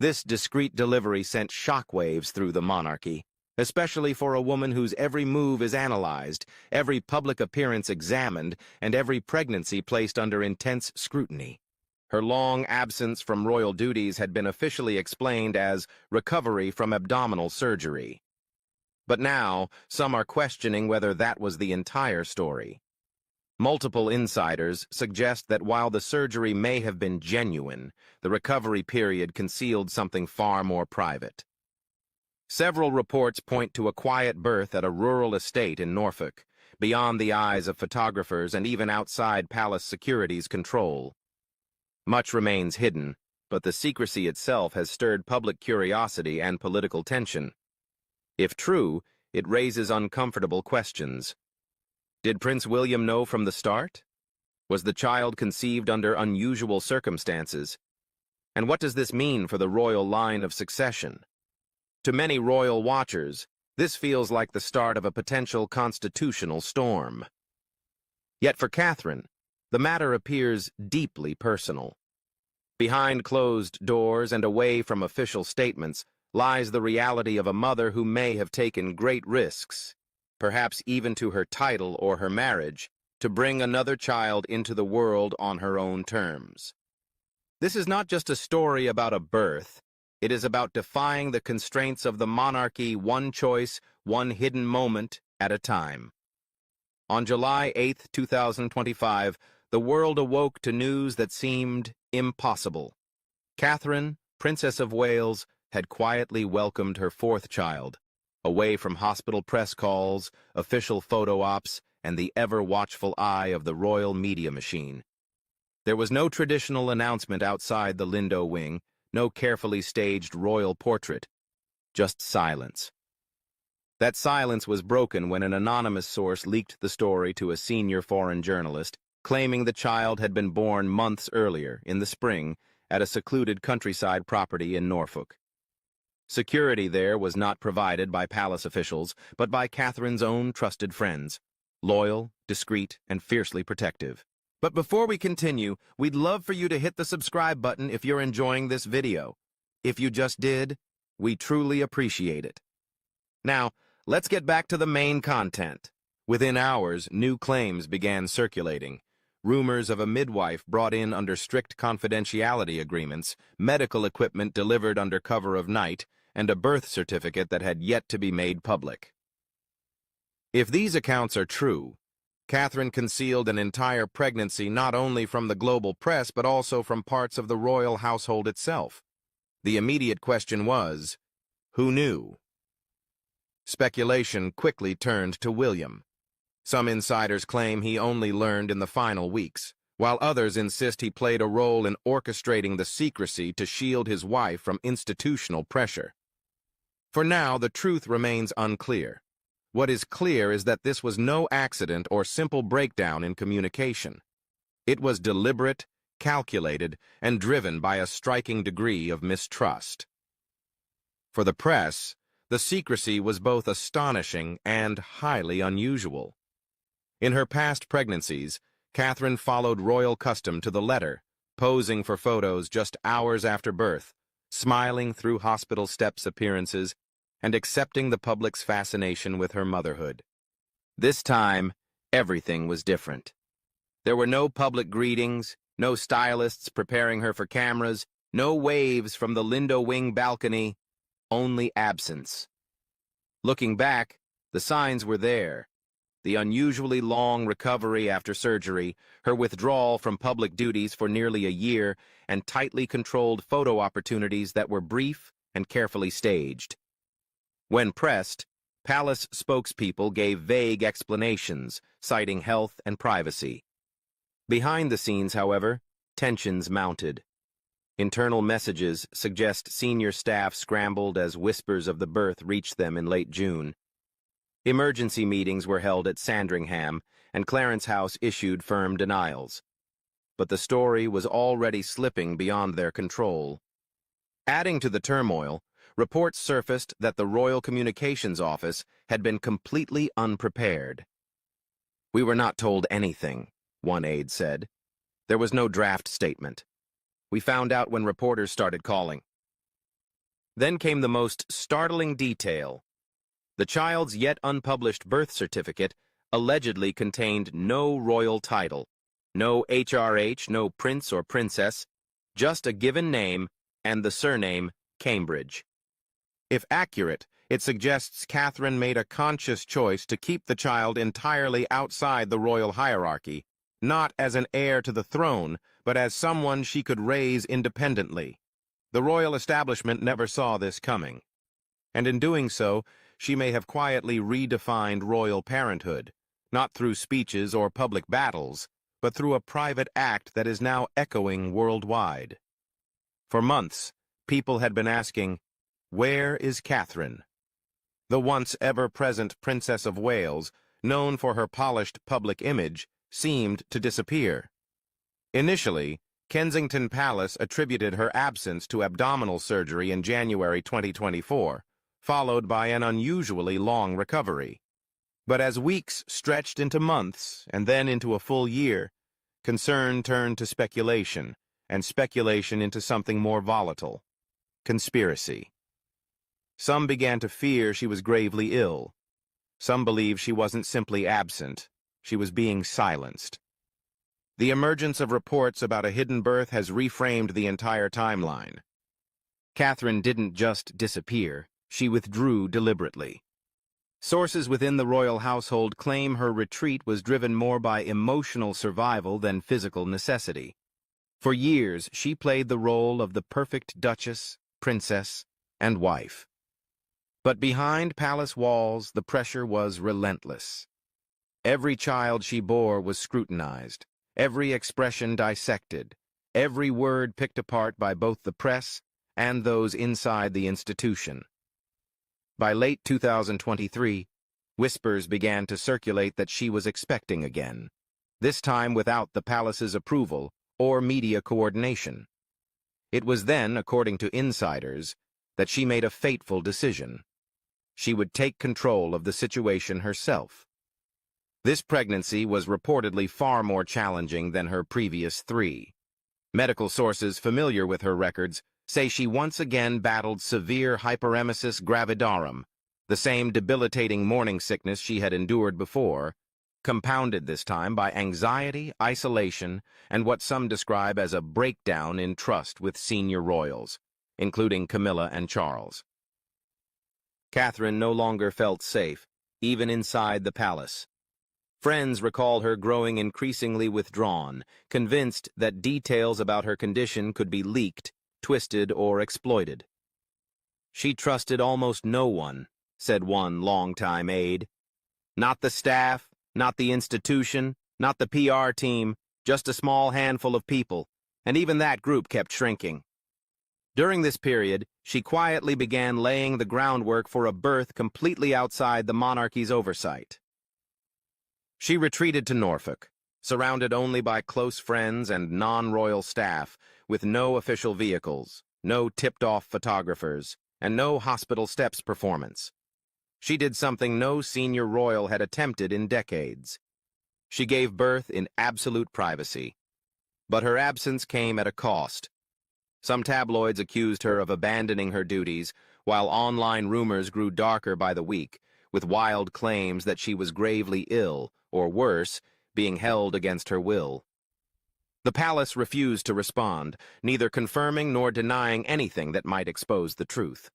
This discreet delivery sent shockwaves through the monarchy, especially for a woman whose every move is analyzed, every public appearance examined, and every pregnancy placed under intense scrutiny. Her long absence from royal duties had been officially explained as recovery from abdominal surgery. But now, some are questioning whether that was the entire story. Multiple insiders suggest that while the surgery may have been genuine, the recovery period concealed something far more private. Several reports point to a quiet birth at a rural estate in Norfolk, beyond the eyes of photographers and even outside palace security's control. Much remains hidden, but the secrecy itself has stirred public curiosity and political tension. If true, it raises uncomfortable questions. Did Prince William know from the start? Was the child conceived under unusual circumstances? And what does this mean for the royal line of succession? To many royal watchers, this feels like the start of a potential constitutional storm. Yet for Catherine, the matter appears deeply personal. Behind closed doors and away from official statements lies the reality of a mother who may have taken great risks, perhaps even to her title or her marriage, to bring another child into the world on her own terms. This is not just a story about a birth. It is about defying the constraints of the monarchy, one choice, one hidden moment at a time. On July 8, 2025, the world awoke to news that seemed impossible. Catherine, Princess of Wales, had quietly welcomed her fourth child, away from hospital press calls, official photo ops, and the ever-watchful eye of the royal media machine. There was no traditional announcement outside the Lindo wing, no carefully staged royal portrait, just silence. That silence was broken when an anonymous source leaked the story to a senior foreign journalist, claiming the child had been born months earlier, in the spring, at a secluded countryside property in Norfolk. Security there was not provided by palace officials, but by Catherine's own trusted friends, loyal, discreet, and fiercely protective. But before we continue, we'd love for you to hit the subscribe button if you're enjoying this video. If you just did, we truly appreciate it. Now, let's get back to the main content. Within hours, new claims began circulating. Rumors of a midwife brought in under strict confidentiality agreements, medical equipment delivered under cover of night, and a birth certificate that had yet to be made public. If these accounts are true, Catherine concealed an entire pregnancy not only from the global press but also from parts of the royal household itself. The immediate question was, who knew? Speculation quickly turned to William. Some insiders claim he only learned in the final weeks, while others insist he played a role in orchestrating the secrecy to shield his wife from institutional pressure. For now, the truth remains unclear. What is clear is that this was no accident or simple breakdown in communication. It was deliberate, calculated, and driven by a striking degree of mistrust. For the press, the secrecy was both astonishing and highly unusual. In her past pregnancies, Catherine followed royal custom to the letter, posing for photos just hours after birth, smiling through hospital steps appearances, and accepting the public's fascination with her motherhood. This time, everything was different. There were no public greetings, no stylists preparing her for cameras, no waves from the Lindo wing balcony, only absence. Looking back, the signs were there. The unusually long recovery after surgery, her withdrawal from public duties for nearly a year, and tightly controlled photo opportunities that were brief and carefully staged. When pressed, palace spokespeople gave vague explanations, citing health and privacy. Behind the scenes, however, tensions mounted. Internal messages suggest senior staff scrambled as whispers of the birth reached them in late June. Emergency meetings were held at Sandringham, and Clarence House issued firm denials. But the story was already slipping beyond their control. Adding to the turmoil, reports surfaced that the Royal Communications Office had been completely unprepared. "We were not told anything," one aide said. "There was no draft statement. We found out when reporters started calling." Then came the most startling detail. The child's yet unpublished birth certificate allegedly contained no royal title, no HRH, no prince or princess, just a given name and the surname Cambridge. If accurate, it suggests Catherine made a conscious choice to keep the child entirely outside the royal hierarchy, not as an heir to the throne, but as someone she could raise independently. The royal establishment never saw this coming. And in doing so, she may have quietly redefined royal parenthood, not through speeches or public battles, but through a private act that is now echoing worldwide. For months, people had been asking, where is Catherine? The once ever-present Princess of Wales, known for her polished public image, seemed to disappear. Initially, Kensington Palace attributed her absence to abdominal surgery in January 2024, followed by an unusually long recovery. But as weeks stretched into months and then into a full year, concern turned to speculation, and speculation into something more volatile: conspiracy. Some began to fear she was gravely ill. Some believed she wasn't simply absent, she was being silenced. The emergence of reports about a hidden birth has reframed the entire timeline. Catherine didn't just disappear, she withdrew deliberately. Sources within the royal household claim her retreat was driven more by emotional survival than physical necessity. For years, she played the role of the perfect duchess, princess, and wife. But behind palace walls, the pressure was relentless. Every child she bore was scrutinized, every expression dissected, every word picked apart by both the press and those inside the institution. By late 2023, whispers began to circulate that she was expecting again, this time without the palace's approval or media coordination. It was then, according to insiders, that she made a fateful decision. She would take control of the situation herself. This pregnancy was reportedly far more challenging than her previous 3. Medical sources familiar with her records say she once again battled severe hyperemesis gravidarum, the same debilitating morning sickness she had endured before, compounded this time by anxiety, isolation, and what some describe as a breakdown in trust with senior royals, including Camilla and Charles. Catherine no longer felt safe, even inside the palace. Friends recall her growing increasingly withdrawn, convinced that details about her condition could be leaked, twisted, or exploited. She trusted almost no one, said one longtime aide. Not the staff, not the institution, not the PR team, just a small handful of people, and even that group kept shrinking. During this period, she quietly began laying the groundwork for a birth completely outside the monarchy's oversight. She retreated to Norfolk, surrounded only by close friends and non-royal staff, with no official vehicles, no tipped-off photographers, and no hospital steps performance. She did something no senior royal had attempted in decades. She gave birth in absolute privacy. But her absence came at a cost. Some tabloids accused her of abandoning her duties, while online rumors grew darker by the week, with wild claims that she was gravely ill, or worse, being held against her will. The palace refused to respond, neither confirming nor denying anything that might expose the truth.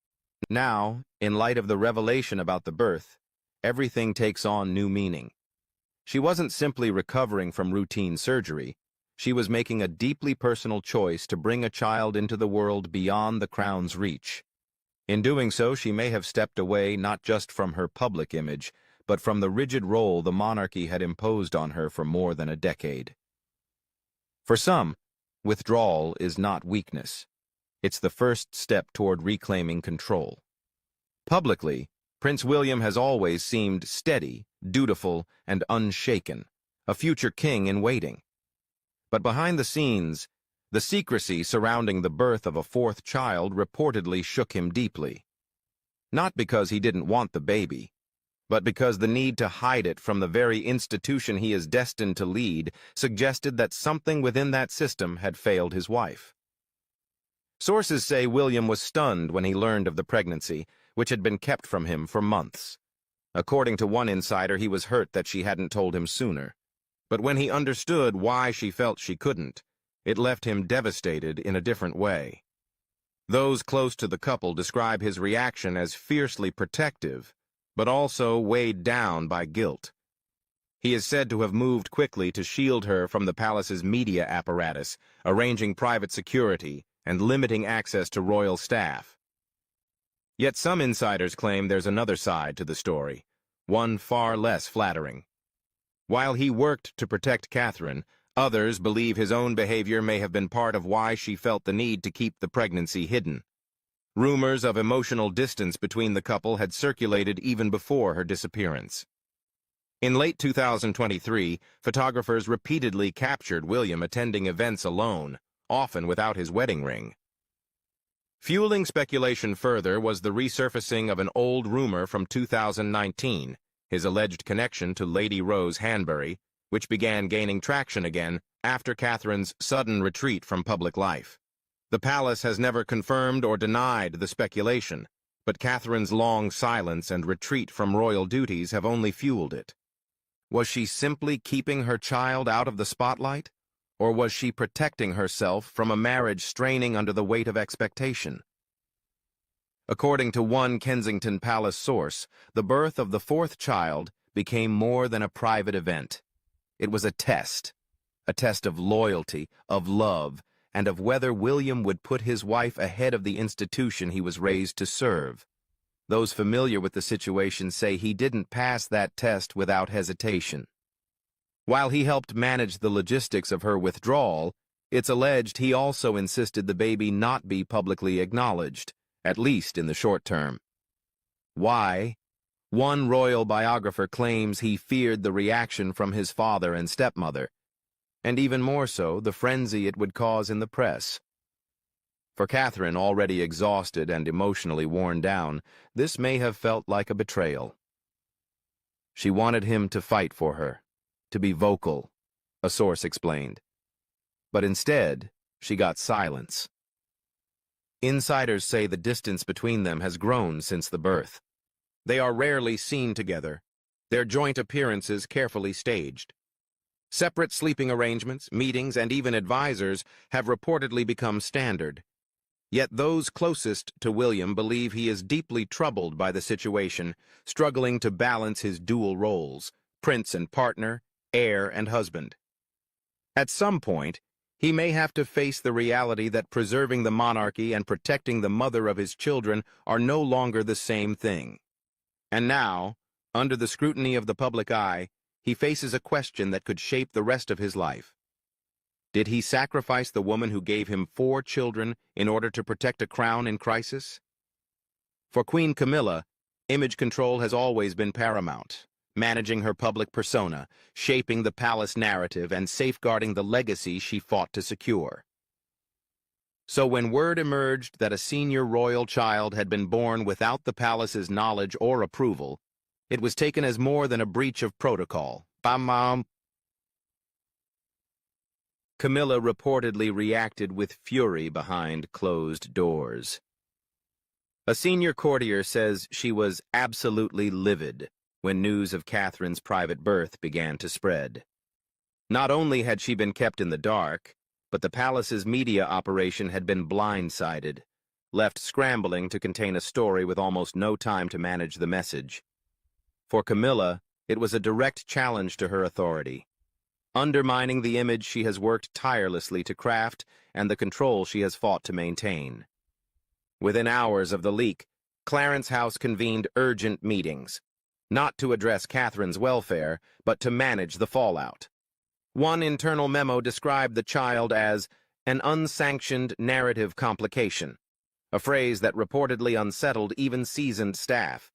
Now, in light of the revelation about the birth, everything takes on new meaning. She wasn't simply recovering from routine surgery. She was making a deeply personal choice to bring a child into the world beyond the crown's reach. In doing so, she may have stepped away not just from her public image, but from the rigid role the monarchy had imposed on her for more than a decade. For some, withdrawal is not weakness. It's the first step toward reclaiming control. Publicly, Prince William has always seemed steady, dutiful, and unshaken, a future king in waiting. But behind the scenes, the secrecy surrounding the birth of a 4th child reportedly shook him deeply. Not because he didn't want the baby, but because the need to hide it from the very institution he is destined to lead suggested that something within that system had failed his wife. Sources say William was stunned when he learned of the pregnancy, which had been kept from him for months. According to one insider, he was hurt that she hadn't told him sooner. But when he understood why she felt she couldn't, it left him devastated in a different way. Those close to the couple describe his reaction as fiercely protective, but also weighed down by guilt. He is said to have moved quickly to shield her from the palace's media apparatus, arranging private security and limiting access to royal staff. Yet some insiders claim there's another side to the story, one far less flattering. While he worked to protect Catherine, others believe his own behavior may have been part of why she felt the need to keep the pregnancy hidden. Rumors of emotional distance between the couple had circulated even before her disappearance. In late 2023, photographers repeatedly captured William attending events alone, often without his wedding ring. Fueling speculation further was the resurfacing of an old rumor from 2019, his alleged connection to Lady Rose Hanbury, which began gaining traction again after Catherine's sudden retreat from public life. The palace has never confirmed or denied the speculation, but Catherine's long silence and retreat from royal duties have only fueled it. Was she simply keeping her child out of the spotlight? Or was she protecting herself from a marriage straining under the weight of expectation? According to one Kensington Palace source, the birth of the fourth child became more than a private event. It was a test of loyalty, of love, and of whether William would put his wife ahead of the institution he was raised to serve. Those familiar with the situation say he didn't pass that test without hesitation. While he helped manage the logistics of her withdrawal, it's alleged he also insisted the baby not be publicly acknowledged, at least in the short term. Why? One royal biographer claims he feared the reaction from his father and stepmother, and even more so, the frenzy it would cause in the press. For Catherine, already exhausted and emotionally worn down, this may have felt like a betrayal. She wanted him to fight for her, to be vocal, a source explained. But instead, she got silence. Insiders say the distance between them has grown since the birth. They are rarely seen together, their joint appearances carefully staged. Separate sleeping arrangements, meetings, and even advisors have reportedly become standard. Yet those closest to William believe he is deeply troubled by the situation, struggling to balance his dual roles, prince and partner, heir and husband. At some point, he may have to face the reality that preserving the monarchy and protecting the mother of his children are no longer the same thing. And now, under the scrutiny of the public eye, he faces a question that could shape the rest of his life. Did he sacrifice the woman who gave him 4 children in order to protect a crown in crisis? For Queen Camilla, image control has always been paramount, managing her public persona, shaping the palace narrative, and safeguarding the legacy she fought to secure. So when word emerged that a senior royal child had been born without the palace's knowledge or approval, it was taken as more than a breach of protocol. Camilla reportedly reacted with fury behind closed doors. A senior courtier says she was absolutely livid when news of Catherine's private birth began to spread. Not only had she been kept in the dark, but the palace's media operation had been blindsided, left scrambling to contain a story with almost no time to manage the message. For Camilla, it was a direct challenge to her authority, undermining the image she has worked tirelessly to craft and the control she has fought to maintain. Within hours of the leak, Clarence House convened urgent meetings, not to address Catherine's welfare, but to manage the fallout. One internal memo described the child as an unsanctioned narrative complication, a phrase that reportedly unsettled even seasoned staff.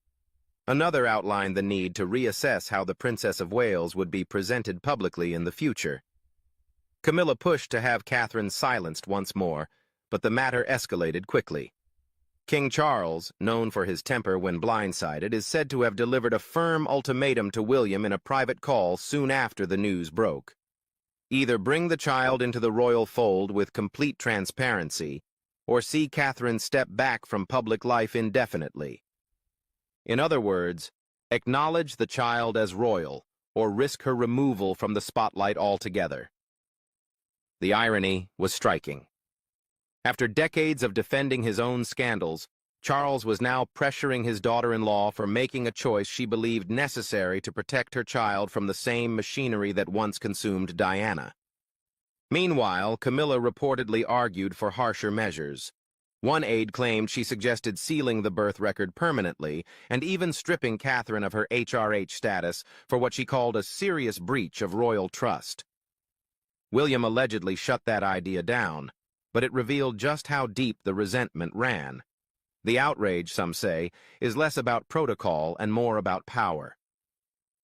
Another outlined the need to reassess how the Princess of Wales would be presented publicly in the future. Camilla pushed to have Catherine silenced once more, but the matter escalated quickly. King Charles, known for his temper when blindsided, is said to have delivered a firm ultimatum to William in a private call soon after the news broke. Either bring the child into the royal fold with complete transparency, or see Catherine step back from public life indefinitely. In other words, acknowledge the child as royal, or risk her removal from the spotlight altogether. The irony was striking. After decades of defending his own scandals, Charles was now pressuring his daughter-in-law for making a choice she believed necessary to protect her child from the same machinery that once consumed Diana. Meanwhile, Camilla reportedly argued for harsher measures. One aide claimed she suggested sealing the birth record permanently and even stripping Catherine of her HRH status for what she called a serious breach of royal trust. William allegedly shut that idea down, but it revealed just how deep the resentment ran. The outrage, some say, is less about protocol and more about power.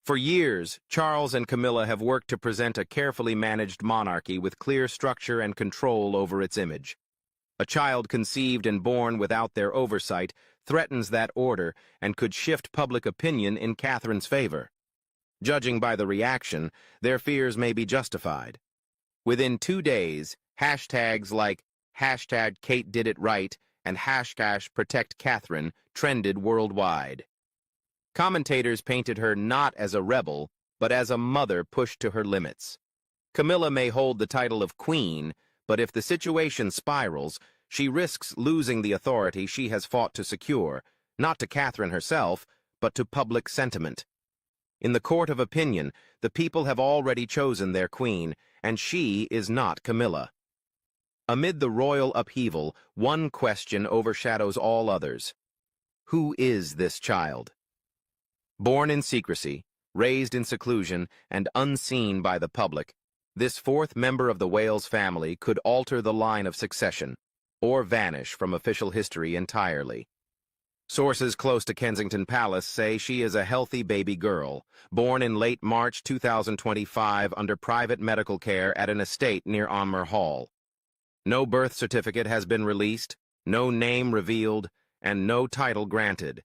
For years, Charles and Camilla have worked to present a carefully managed monarchy with clear structure and control over its image. A child conceived and born without their oversight threatens that order and could shift public opinion in Catherine's favor. Judging by the reaction, their fears may be justified. Within 2 days, hashtags like hashtag Kate did it right and hashtag protect Catherine trended worldwide. Commentators painted her not as a rebel, but as a mother pushed to her limits. Camilla may hold the title of queen, but if the situation spirals, she risks losing the authority she has fought to secure, not to Catherine herself, but to public sentiment. In the court of opinion, the people have already chosen their queen, and she is not Camilla. Amid the royal upheaval, one question overshadows all others. Who is this child? Born in secrecy, raised in seclusion, and unseen by the public, this fourth member of the Wales family could alter the line of succession, or vanish from official history entirely. Sources close to Kensington Palace say she is a healthy baby girl, born in late March 2025 under private medical care at an estate near Onmer Hall. No birth certificate has been released, no name revealed, and no title granted,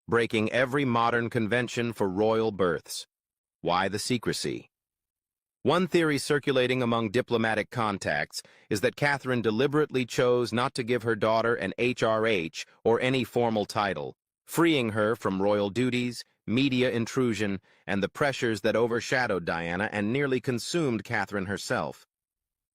breaking every modern convention for royal births. Why the secrecy? One theory circulating among diplomatic contacts is that Catherine deliberately chose not to give her daughter an HRH or any formal title, freeing her from royal duties, media intrusion, and the pressures that overshadowed Diana and nearly consumed Catherine herself.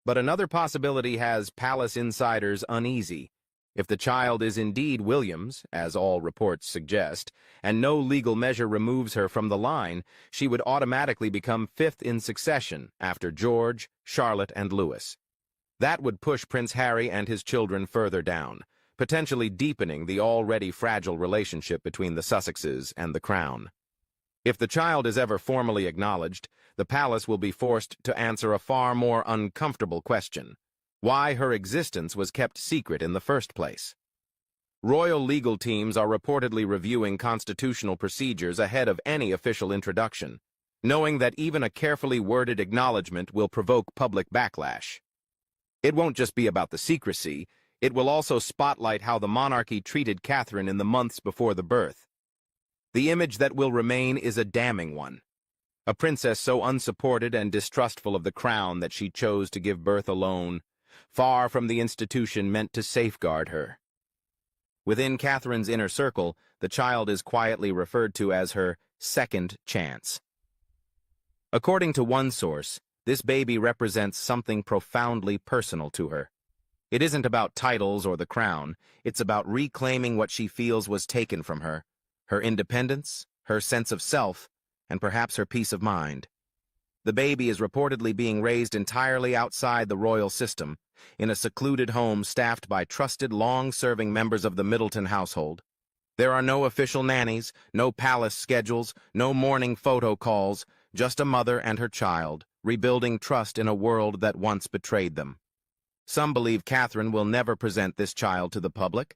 But another possibility has palace insiders uneasy. If the child is indeed William's, as all reports suggest, and no legal measure removes her from the line, she would automatically become fifth in succession after George, Charlotte, and Louis. That would push Prince Harry and his children further down, potentially deepening the already fragile relationship between the Sussexes and the Crown. If the child is ever formally acknowledged, the palace will be forced to answer a far more uncomfortable question: why her existence was kept secret in the first place. Royal legal teams are reportedly reviewing constitutional procedures ahead of any official introduction, knowing that even a carefully worded acknowledgement will provoke public backlash. It won't just be about the secrecy, it will also spotlight how the monarchy treated Catherine in the months before the birth. The image that will remain is a damning one. A princess so unsupported and distrustful of the crown that she chose to give birth alone, far from the institution meant to safeguard her. Within Catherine's inner circle, the child is quietly referred to as her second chance. According to one source, this baby represents something profoundly personal to her. It isn't about titles or the crown, it's about reclaiming what she feels was taken from her independence, her sense of self, and perhaps her peace of mind. The baby is reportedly being raised entirely outside the royal system, in a secluded home staffed by trusted, long-serving members of the Middleton household. There are no official nannies, no palace schedules, no morning photo calls, just a mother and her child, rebuilding trust in a world that once betrayed them. Some believe Catherine will never present this child to the public.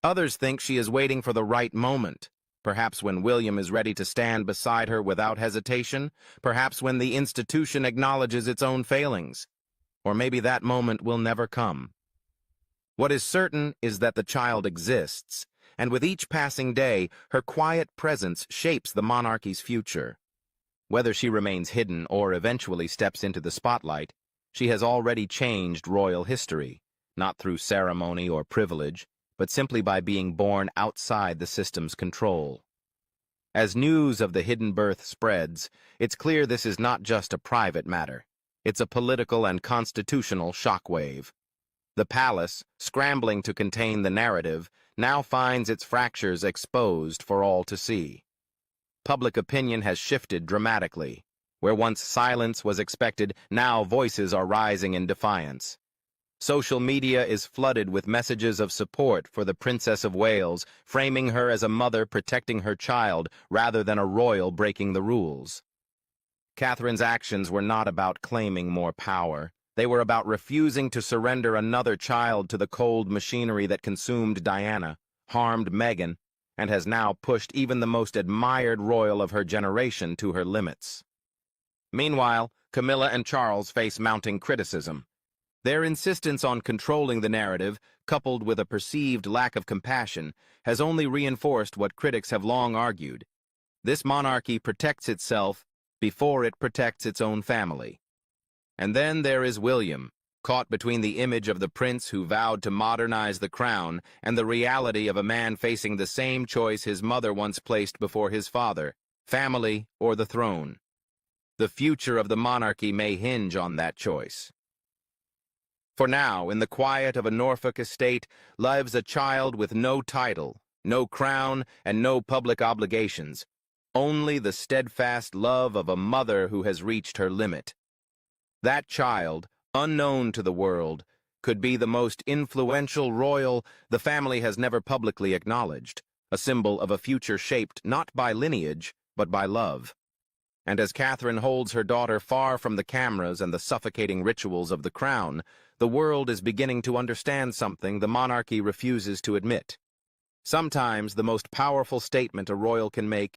Others think she is waiting for the right moment, perhaps when William is ready to stand beside her without hesitation, perhaps when the institution acknowledges its own failings. Or maybe that moment will never come. What is certain is that the child exists, and with each passing day, her quiet presence shapes the monarchy's future. Whether she remains hidden or eventually steps into the spotlight, she has already changed royal history, not through ceremony or privilege, but simply by being born outside the system's control. As news of the hidden birth spreads, it's clear this is not just a private matter. It's a political and constitutional shockwave. The palace, scrambling to contain the narrative, now finds its fractures exposed for all to see. Public opinion has shifted dramatically. Where once silence was expected, now voices are rising in defiance. Social media is flooded with messages of support for the Princess of Wales, framing her as a mother protecting her child rather than a royal breaking the rules. Catherine's actions were not about claiming more power. They were about refusing to surrender another child to the cold machinery that consumed Diana, harmed Meghan, and has now pushed even the most admired royal of her generation to her limits. Meanwhile, Camilla and Charles face mounting criticism. Their insistence on controlling the narrative, coupled with a perceived lack of compassion, has only reinforced what critics have long argued. This monarchy protects itself before it protects its own family. And then there is William, caught between the image of the prince who vowed to modernize the crown and the reality of a man facing the same choice his mother once placed before his father, family or the throne. The future of the monarchy may hinge on that choice. For now, in the quiet of a Norfolk estate, lives a child with no title, no crown, and no public obligations, only the steadfast love of a mother who has reached her limit. That child, unknown to the world, could be the most influential royal the family has never publicly acknowledged, a symbol of a future shaped not by lineage, but by love. And as Catherine holds her daughter far from the cameras and the suffocating rituals of the crown, the world is beginning to understand something the monarchy refuses to admit. Sometimes the most powerful statement a royal can make